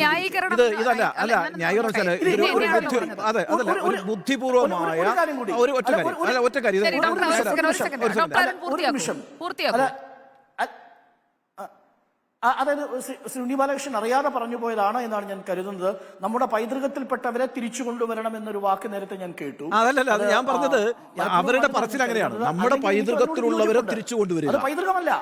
ഇതല്ല ന്യായീകരണം. ഒരു ബുദ്ധിപൂർവമായ ഒരു ഒറ്റ കാര്യം. അതായത് ശ്രീ ബാലകൃഷ്ണൻ അറിയാതെ പറഞ്ഞു പോയതാണ് എന്നാണ് ഞാൻ കരുതുന്നത്. നമ്മുടെ പൈതൃകത്തിൽപ്പെട്ടവരെ തിരിച്ചു കൊണ്ടുവരണം എന്നൊരു വാക്ക് നേരത്തെ ഞാൻ കേട്ടു. അതല്ല, അത് ഞാൻ പറഞ്ഞത് അവരുടെ പറച്ചിൽ അങ്ങനെയാണ്. നമ്മുടെ പൈതൃകത്തിലുള്ളവരെ തിരിച്ചു കൊണ്ടുവരിക. അത് പൈതൃകമല്ല,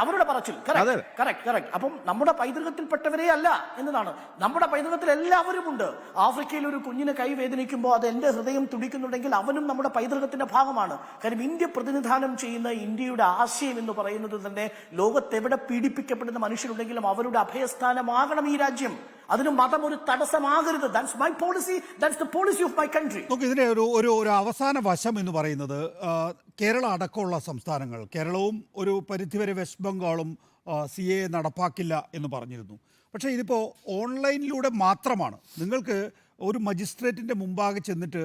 അവരുടെ പറച്ചിൽ. കറക്റ്റ്. അപ്പം നമ്മുടെ പൈതൃകത്തിൽപ്പെട്ടവരേ അല്ല എന്നതാണ്. നമ്മുടെ പൈതൃകത്തിൽ എല്ലാവരും ഉണ്ട്. ആഫ്രിക്കയിൽ ഒരു കുഞ്ഞിന് കൈ വേദനിക്കുമ്പോൾ അത് എന്റെ ഹൃദയം തുടിക്കുന്നുണ്ടെങ്കിൽ അവനും നമ്മുടെ പൈതൃകത്തിന്റെ ഭാഗമാണ്. കാര്യം ഇന്ത്യ പ്രതിനിധാനം ചെയ്യുന്ന ഇന്ത്യയുടെ ആശയം എന്ന് പറയുന്നത് തന്നെ ലോകത്തെവിടെ പീഡിപ്പിക്കപ്പെടുന്ന മനുഷ്യരുണ്ടെങ്കിലും അവരുടെ അഭയസ്ഥാനമാകണം ഈ രാജ്യം. അതിന് മതം ഒരു തടസ്സമാകരുത്. That's my policy. That's the policy of my country. നമുക്ക് ഇതിന്റെ ഒരു അവസാന വശം എന്ന് പറയുന്നത് കേരള അടക്കമുള്ള സംസ്ഥാനങ്ങൾ, കേരളവും ഒരു പരിധിവരെ വെസ്റ്റ് ബംഗാളും CAA നടപ്പാക്കില്ല എന്ന് പറഞ്ഞിരുന്നു. പക്ഷേ ഇതിപ്പോൾ ഓൺലൈനിലൂടെ മാത്രമാണ്. നിങ്ങൾക്ക് ഒരു മജിസ്ട്രേറ്റിൻ്റെ മുമ്പാകെ ചെന്നിട്ട്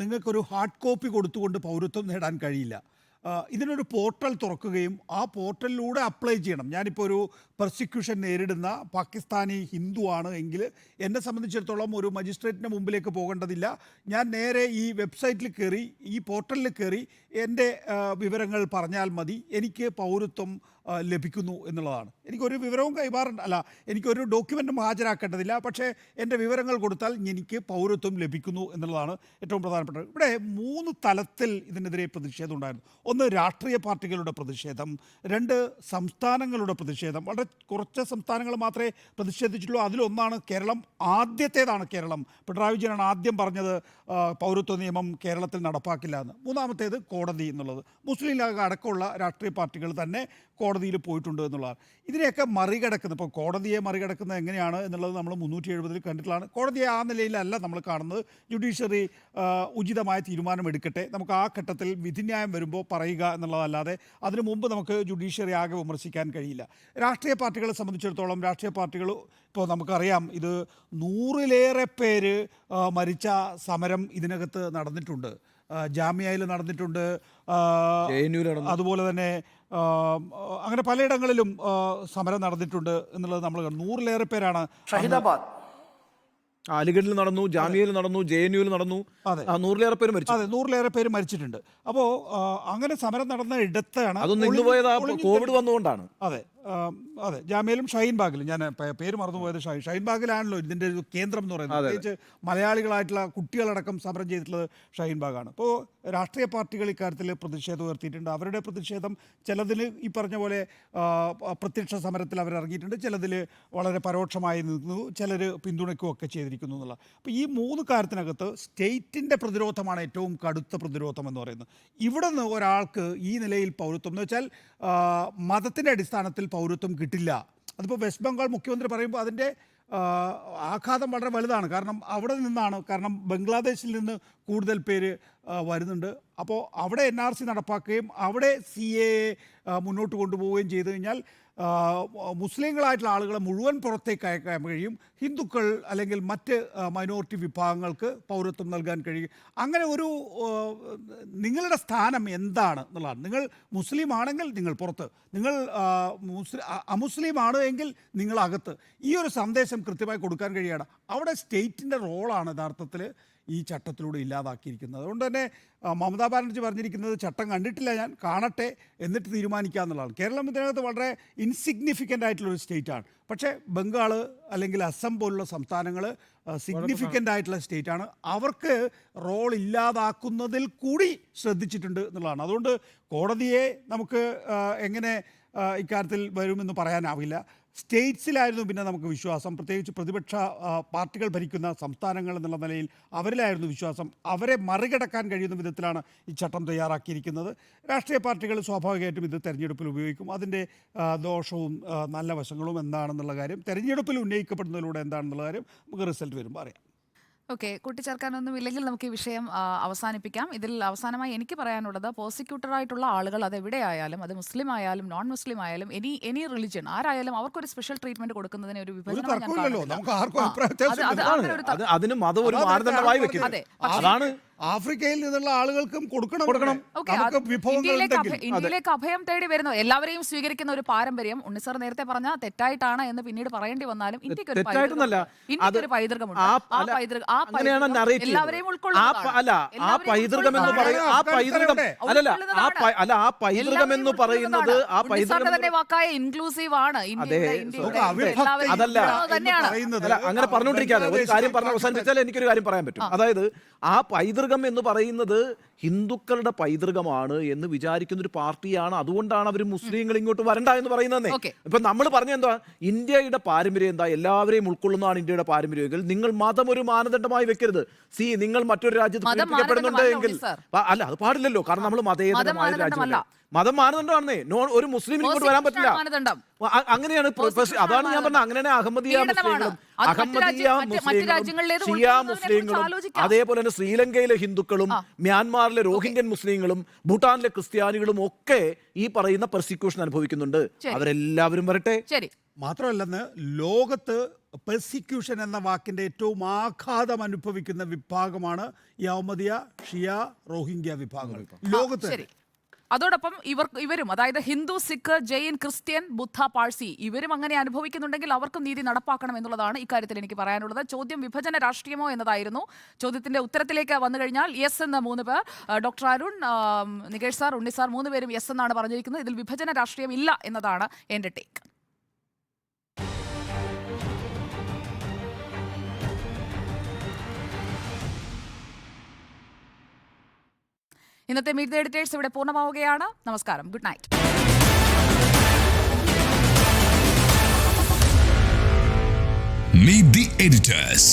നിങ്ങൾക്കൊരു ഹാർഡ് കോപ്പി കൊടുത്തുകൊണ്ട് പൗരത്വം നേടാൻ കഴിയില്ല. ഇതിനൊരു പോർട്ടൽ തുറക്കുകയും ആ പോർട്ടലിലൂടെ അപ്ലൈ ചെയ്യണം. ഞാനിപ്പോൾ ഒരു പെർസിക്യൂഷൻ നേരിടുന്ന പാകിസ്ഥാനി ഹിന്ദു ആണ് എങ്കിൽ എന്നെ സംബന്ധിച്ചിടത്തോളം ഒരു മജിസ്ട്രേറ്റിൻ്റെ മുമ്പിലേക്ക് പോകേണ്ടതില്ല. ഞാൻ നേരെ ഈ വെബ്സൈറ്റിൽ കയറി, ഈ പോർട്ടലിൽ കയറി എൻ്റെ വിവരങ്ങൾ പറഞ്ഞാൽ മതി, എനിക്ക് പൗരത്വം ലഭിക്കുന്നു എന്നുള്ളതാണ്. എനിക്കൊരു വിവരവും എനിക്കൊരു ഡോക്യുമെൻറ്റും ഹാജരാക്കേണ്ടതില്ല. പക്ഷേ എൻ്റെ വിവരങ്ങൾ കൊടുത്താൽ എനിക്ക് പൗരത്വം ലഭിക്കുന്നു എന്നുള്ളതാണ് ഏറ്റവും പ്രധാനപ്പെട്ടത്. ഇവിടെ 3 തലത്തിൽ ഇതിനെതിരെ പ്രതിഷേധം ഉണ്ടായിരുന്നു. ഒന്ന്, രാഷ്ട്രീയ പാർട്ടികളുടെ പ്രതിഷേധം. 2, സംസ്ഥാനങ്ങളുടെ പ്രതിഷേധം. വളരെ കുറച്ച് സംസ്ഥാനങ്ങൾ മാത്രമേ പ്രതിഷേധിച്ചിട്ടുള്ളൂ. അതിലൊന്നാണ് കേരളം. ആദ്യത്തേതാണ് കേരളം. പിണറായി വിജയനാണ് ആദ്യം പറഞ്ഞത് പൗരത്വ നിയമം കേരളത്തിൽ നടപ്പാക്കില്ല എന്ന്. 3-മത്തേത് കോടതി എന്നുള്ളത്. മുസ്ലിം ലീഗ് അടക്കമുള്ള രാഷ്ട്രീയ പാർട്ടികൾ തന്നെ കോടതിയിൽ പോയിട്ടുണ്ട് എന്നുള്ളതാണ്. ഇതിനെയൊക്കെ മറികടക്കുന്നത്, ഇപ്പോൾ കോടതിയെ മറികടക്കുന്നത് എങ്ങനെയാണ് എന്നുള്ളത് നമ്മൾ 370 കണ്ടിട്ടുള്ളതാണ്. കോടതിയെ ആ നിലയിലല്ല നമ്മൾ കാണുന്നത്. ജുഡീഷ്യറി ഉചിതമായ തീരുമാനം എടുക്കട്ടെ, നമുക്ക് ആ ഘട്ടത്തിൽ വിധിന്യായം വരുമ്പോൾ പറയുക എന്നുള്ളതല്ലാതെ അതിനു മുമ്പ് നമുക്ക് ജുഡീഷ്യറി ആകെ വിമർശിക്കാൻ കഴിയില്ല. രാഷ്ട്രീയ പാർട്ടികളെ സംബന്ധിച്ചിടത്തോളം, രാഷ്ട്രീയ പാർട്ടികൾ ഇപ്പോൾ നമുക്കറിയാം, ഇത് 100-ലേറെ പേര് മരിച്ച സമരം ഇതിനകത്ത് നടന്നിട്ടുണ്ട്. ജാമ്യയിൽ നടന്നിട്ടുണ്ട്, അതുപോലെ തന്നെ അങ്ങനെ പലയിടങ്ങളിലും സമരം നടന്നിട്ടുണ്ട് എന്നുള്ളത് നമ്മൾ കണ്ടു. 100-ലേറെ പേരാണ്. ഷഹീദാബാദ്, അലിഗഡിൽ നടന്നു, ജാമ്യയിൽ നടന്നു, JNU നടന്നു. 100-ലേറെ പേര് മരിച്ചു. അതെ, 100-ലേറെ പേര് മരിച്ചിട്ടുണ്ട്. അപ്പോൾ അങ്ങനെ സമരം നടന്ന ഇടത്താണ് കോവിഡ് വന്നുകൊണ്ടാണ്. അതെ, ജാമ്യയിലും ഷഹീൻബാഗിലും. ഞാൻ പേര് മറന്നുപോയത് ഷഹീൻബാഗിലാണല്ലോ ഇതിൻ്റെ ഒരു കേന്ദ്രം എന്ന് പറയുന്നത്. പ്രത്യേകിച്ച് മലയാളികളായിട്ടുള്ള കുട്ടികളടക്കം സമരം ചെയ്തിട്ടുള്ളത് ഷഹീൻബാഗാണ്. അപ്പോൾ രാഷ്ട്രീയ പാർട്ടികൾ ഇക്കാര്യത്തിൽ പ്രതിഷേധം ഉയർത്തിയിട്ടുണ്ട്. അവരുടെ പ്രതിഷേധം ചിലതിൽ ഈ പറഞ്ഞ പോലെ പ്രത്യക്ഷ സമരത്തിൽ അവരിറങ്ങിയിട്ടുണ്ട്, ചിലതിൽ വളരെ പരോക്ഷമായി നിന്നു, ചിലർ പിന്തുണയ്ക്കുകയൊക്കെ ചെയ്തിരിക്കുന്നു എന്നുള്ള. അപ്പോൾ ഈ 3 കാര്യത്തിനകത്ത് സ്റ്റേറ്റിൻ്റെ പ്രതിരോധമാണ് ഏറ്റവും കടുത്ത പ്രതിരോധം എന്ന് പറയുന്നത്. ഇവിടെ നിന്ന് ഒരാൾക്ക് ഈ നിലയിൽ പൗരത്വം എന്ന് വെച്ചാൽ മതത്തിൻ്റെ അടിസ്ഥാനത്തിൽ പൗരത്വം കിട്ടില്ല. അതിപ്പോൾ വെസ്റ്റ് ബംഗാൾ മുഖ്യമന്ത്രി പറയുമ്പോൾ അതിൻ്റെ ആഘാതം വളരെ വലുതാണ്. കാരണം അവിടെ നിന്നാണ്, കാരണം ബംഗ്ലാദേശിൽ നിന്ന് കൂടുതൽ പേര് വരുന്നുണ്ട്. അപ്പോൾ അവിടെ NRC നടപ്പാക്കുകയും അവിടെ CAA മുന്നോട്ട് കൊണ്ടുപോവുകയും ചെയ്തു കഴിഞ്ഞാൽ മുസ്ലിങ്ങളായിട്ടുള്ള ആളുകളെ മുഴുവൻ പുറത്തേക്ക് അയക്കാൻ കഴിയും. ഹിന്ദുക്കൾ അല്ലെങ്കിൽ മറ്റ് മൈനോറിറ്റി വിഭാഗങ്ങൾക്ക് പൗരത്വം നൽകാൻ കഴിയും. അങ്ങനെ ഒരു നിങ്ങളുടെ സ്ഥാനം എന്താണ് എന്നുള്ളതാണ്. നിങ്ങൾ മുസ്ലിം ആണെങ്കിൽ നിങ്ങൾ പുറത്ത്, നിങ്ങൾ അമുസ്ലിം ആണ് എങ്കിൽ നിങ്ങൾ അകത്ത്. ഈ ഒരു സന്ദേശം കൃത്യമായി കൊടുക്കാൻ കഴിയാണ്. അവിടെ സ്റ്റേറ്റിൻ്റെ റോളാണ് യഥാർത്ഥത്തിൽ ഈ ചട്ടത്തിലൂടെ ഇല്ലാതാക്കിയിരിക്കുന്നത്. അതുകൊണ്ട് തന്നെ മമതാ ബാനർജി പറഞ്ഞിരിക്കുന്നത് ചട്ടം കണ്ടിട്ടില്ല, ഞാൻ കാണട്ടെ എന്നിട്ട് തീരുമാനിക്കുക എന്നുള്ളതാണ്. കേരളം ഇതിനകത്ത് വളരെ ഇൻസിഗ്നിഫിക്കൻ്റ് ആയിട്ടുള്ളൊരു സ്റ്റേറ്റാണ്. പക്ഷേ ബംഗാൾ അല്ലെങ്കിൽ അസം പോലുള്ള സംസ്ഥാനങ്ങൾ സിഗ്നിഫിക്കൻ്റ് ആയിട്ടുള്ള സ്റ്റേറ്റാണ്. അവർക്ക് റോൾ ഇല്ലാതാക്കുന്നതിൽ കൂടി ശ്രദ്ധിച്ചിട്ടുണ്ട് എന്നുള്ളതാണ്. അതുകൊണ്ട് കോടതിയെ നമുക്ക് എങ്ങനെ ഇക്കാര്യത്തിൽ വരുമെന്ന് പറയാനാവില്ല. സ്റ്റേറ്റ്സിലായിരുന്നു പിന്നെ നമുക്ക് വിശ്വാസം, പ്രത്യേകിച്ച് പ്രതിപക്ഷ പാർട്ടികൾ ഭരിക്കുന്ന സംസ്ഥാനങ്ങൾ എന്നുള്ള നിലയിൽ അവരിലായിരുന്നു വിശ്വാസം. അവരെ മറികടക്കാൻ കഴിയുന്ന വിധത്തിലാണ് ഈ ചട്ടം തയ്യാറാക്കിയിരിക്കുന്നത്. രാഷ്ട്രീയ പാർട്ടികൾ സ്വാഭാവികമായിട്ടും ഇത് തെരഞ്ഞെടുപ്പിൽ ഉപയോഗിക്കും. അതിൻ്റെ ദോഷവും നല്ല വശങ്ങളും എന്താണെന്നുള്ള കാര്യം തെരഞ്ഞെടുപ്പിൽ ഉന്നയിക്കപ്പെടുന്നതിലൂടെ എന്താണെന്നുള്ള കാര്യം നമുക്ക് റിസൾട്ട് വരുമ്പോൾ അറിയാം. ഓക്കെ, കൂട്ടിച്ചേർക്കാനൊന്നും ഇല്ലെങ്കിൽ നമുക്ക് ഈ വിഷയം അവസാനിപ്പിക്കാം. ഇതിൽ അവസാനമായി എനിക്ക് പറയാനുള്ളത്, പ്രോസിക്യൂട്ടറായിട്ടുള്ള ആളുകൾ അത് എവിടെയായാലും, അത് മുസ്ലിം ആയാലും നോൺ മുസ്ലിം ആയാലും എനി റിലിജിയൻ ആരായാലും അവർക്കൊരു സ്പെഷ്യൽ ട്രീറ്റ്മെന്റ് കൊടുക്കുന്നതിന് ഒരു വിഭജനം ഞാൻ തർക്കമില്ലല്ലോ. കാണുന്നില്ല. നമുക്ക് ആർക്കും ആ, അഭിപ്രായ അത് വ്യത്യാസമില്ല. അങ്ങനെ ഒരു തർക്കം. അതിന് മതം ഒരു മാനദണ്ഡമായി വെക്കുന്നത്. അതെ. അതാണ് ആഫ്രിക്കയിൽ നിന്നുള്ള ആളുകൾക്കും കൊടുക്കണം. ഓക്കെ, നമുക്ക് വിഭവങ്ങൾ ഉണ്ടെങ്കിൽ ഇന്ത്യയിലേക്ക് അഭയം തേടി വരുന്ന എല്ലാവരെയും സ്വീകരിക്കുന്ന ഒരു പാരമ്പര്യം ഉണ്ണിസാർ നേരത്തെ പറഞ്ഞ തെറ്റായിട്ടാണ് എന്ന് പിന്നീട് പറയേണ്ടി വന്നാലും ഇന്ത്യക്ക് ഒരു തെറ്റായിട്ടൊന്നല്ല. പൈതൃകമുണ്ട്. അങ്ങനെയാണ് narrative. എല്ലാവരെയും അല്ല, ആ പൈതൃകം എന്ന് പറയുന്നത് ആ പൈതൃകം എന്ന് പറയുന്നത് ആ പൈതൃകം തന്നെ വാക്കായ ഇൻക്ലൂസീവ് ആണ്. അതല്ല. അല്ല, അങ്ങനെ പറഞ്ഞുകൊണ്ടിരിക്കാതെ ഒരു കാര്യം പറഞ്ഞ അവസാനിച്ചാൽ എനിക്കൊരു കാര്യം പറയാൻ പറ്റും. അതായത് ആ പൈതൃകം എന്ന് പറയുന്നത് ഹിന്ദുക്കളുടെ പൈതൃകമാണ് എന്ന് വിചാരിക്കുന്ന ഒരു പാർട്ടിയാണ്. അതുകൊണ്ടാണ് അവർ മുസ്ലിങ്ങൾ ഇങ്ങോട്ട് വരണ്ട എന്ന് പറയുന്നതേ. ഇപ്പൊ നമ്മൾ പറഞ്ഞ എന്താ, ഇന്ത്യയുടെ പാരമ്പര്യം എന്താ, എല്ലാവരെയും ഉൾക്കൊള്ളുന്നതാണ് ഇന്ത്യയുടെ പാരമ്പര്യമെങ്കിൽ നിങ്ങൾ മതം ഒരു മാനദണ്ഡമായി വെക്കരുത്. നിങ്ങൾ മറ്റൊരു രാജ്യത്ത് പീഡിപ്പിക്കപ്പെടുന്നുണ്ട് എങ്കിൽ അല്ല, അത് പാടില്ലല്ലോ. കാരണം നമ്മൾ മതേതരമായ രാജ്യമല്ല. മതം മാനദണ്ഡമാണെന്നേ. ഒരു മുസ്ലിം ഇങ്ങോട്ട് വരാൻ പറ്റില്ല. അങ്ങനെയാണ്. അതാണ് ഞാൻ പറഞ്ഞത്. അങ്ങനെയാണ് അഹമ്മദിയ മുസ്ലിങ്ങളും ഷിയ മുസ്ലിങ്ങളും അതേപോലെ തന്നെ ശ്രീലങ്കയിലെ ഹിന്ദുക്കളും മ്യാൻമാറിലെ റോഹിംഗ്യൻ മുസ്ലിങ്ങളും ഭൂട്ടാനിലെ ക്രിസ്ത്യാനികളും ഒക്കെ ഈ പറയുന്ന പെർസിക്യൂഷൻ അനുഭവിക്കുന്നുണ്ട്. അവരെല്ലാവരും വരട്ടെ. മാത്രമല്ലെന്ന് ലോകത്ത് പെർസിക്യൂഷൻ എന്ന വാക്കിന്റെ ഏറ്റവും ആഘാതം അനുഭവിക്കുന്ന വിഭാഗമാണ് ഈ അഹമ്മദിയ, ഷിയ, റോഹിംഗ്യ വിഭാഗങ്ങൾ ലോകത്ത്. അതോടൊപ്പം ഇവരും, അതായത് ഹിന്ദു, സിഖ്, ജെയിൻ, ക്രിസ്ത്യൻ, ബുദ്ധ, പാഴ്സി, ഇവരും അങ്ങനെ അനുഭവിക്കുന്നുണ്ടെങ്കിൽ അവർക്കും നീതി നടപ്പാക്കണം എന്നുള്ളതാണ് ഇക്കാര്യത്തിൽ എനിക്ക് പറയാനുള്ളത്. ചോദ്യം വിഭജന രാഷ്ട്രീയമോ എന്നതായിരുന്നു. ചോദ്യത്തിന്റെ ഉത്തരത്തിലേക്ക് വന്നു കഴിഞ്ഞാൽ യെസ് എന്ന് 3 പേർ, ഡോക്ടർ അരുൺ, നികേഷ് സാർ, ഉണ്ണി സാർ 3 പേരും യെസ് എന്നാണ് പറഞ്ഞിരിക്കുന്നത്. ഇതിൽ വിഭജന രാഷ്ട്രീയം ഇല്ല എന്നതാണ് എന്റെ ടേക്ക്. ഇന്നത്തെ മീറ്റ് ദി എഡിറ്റേഴ്സ് ഇവിടെ പൂർണ്ണമാവുകയാണ്. നമസ്കാരം, good night. Meet the editors.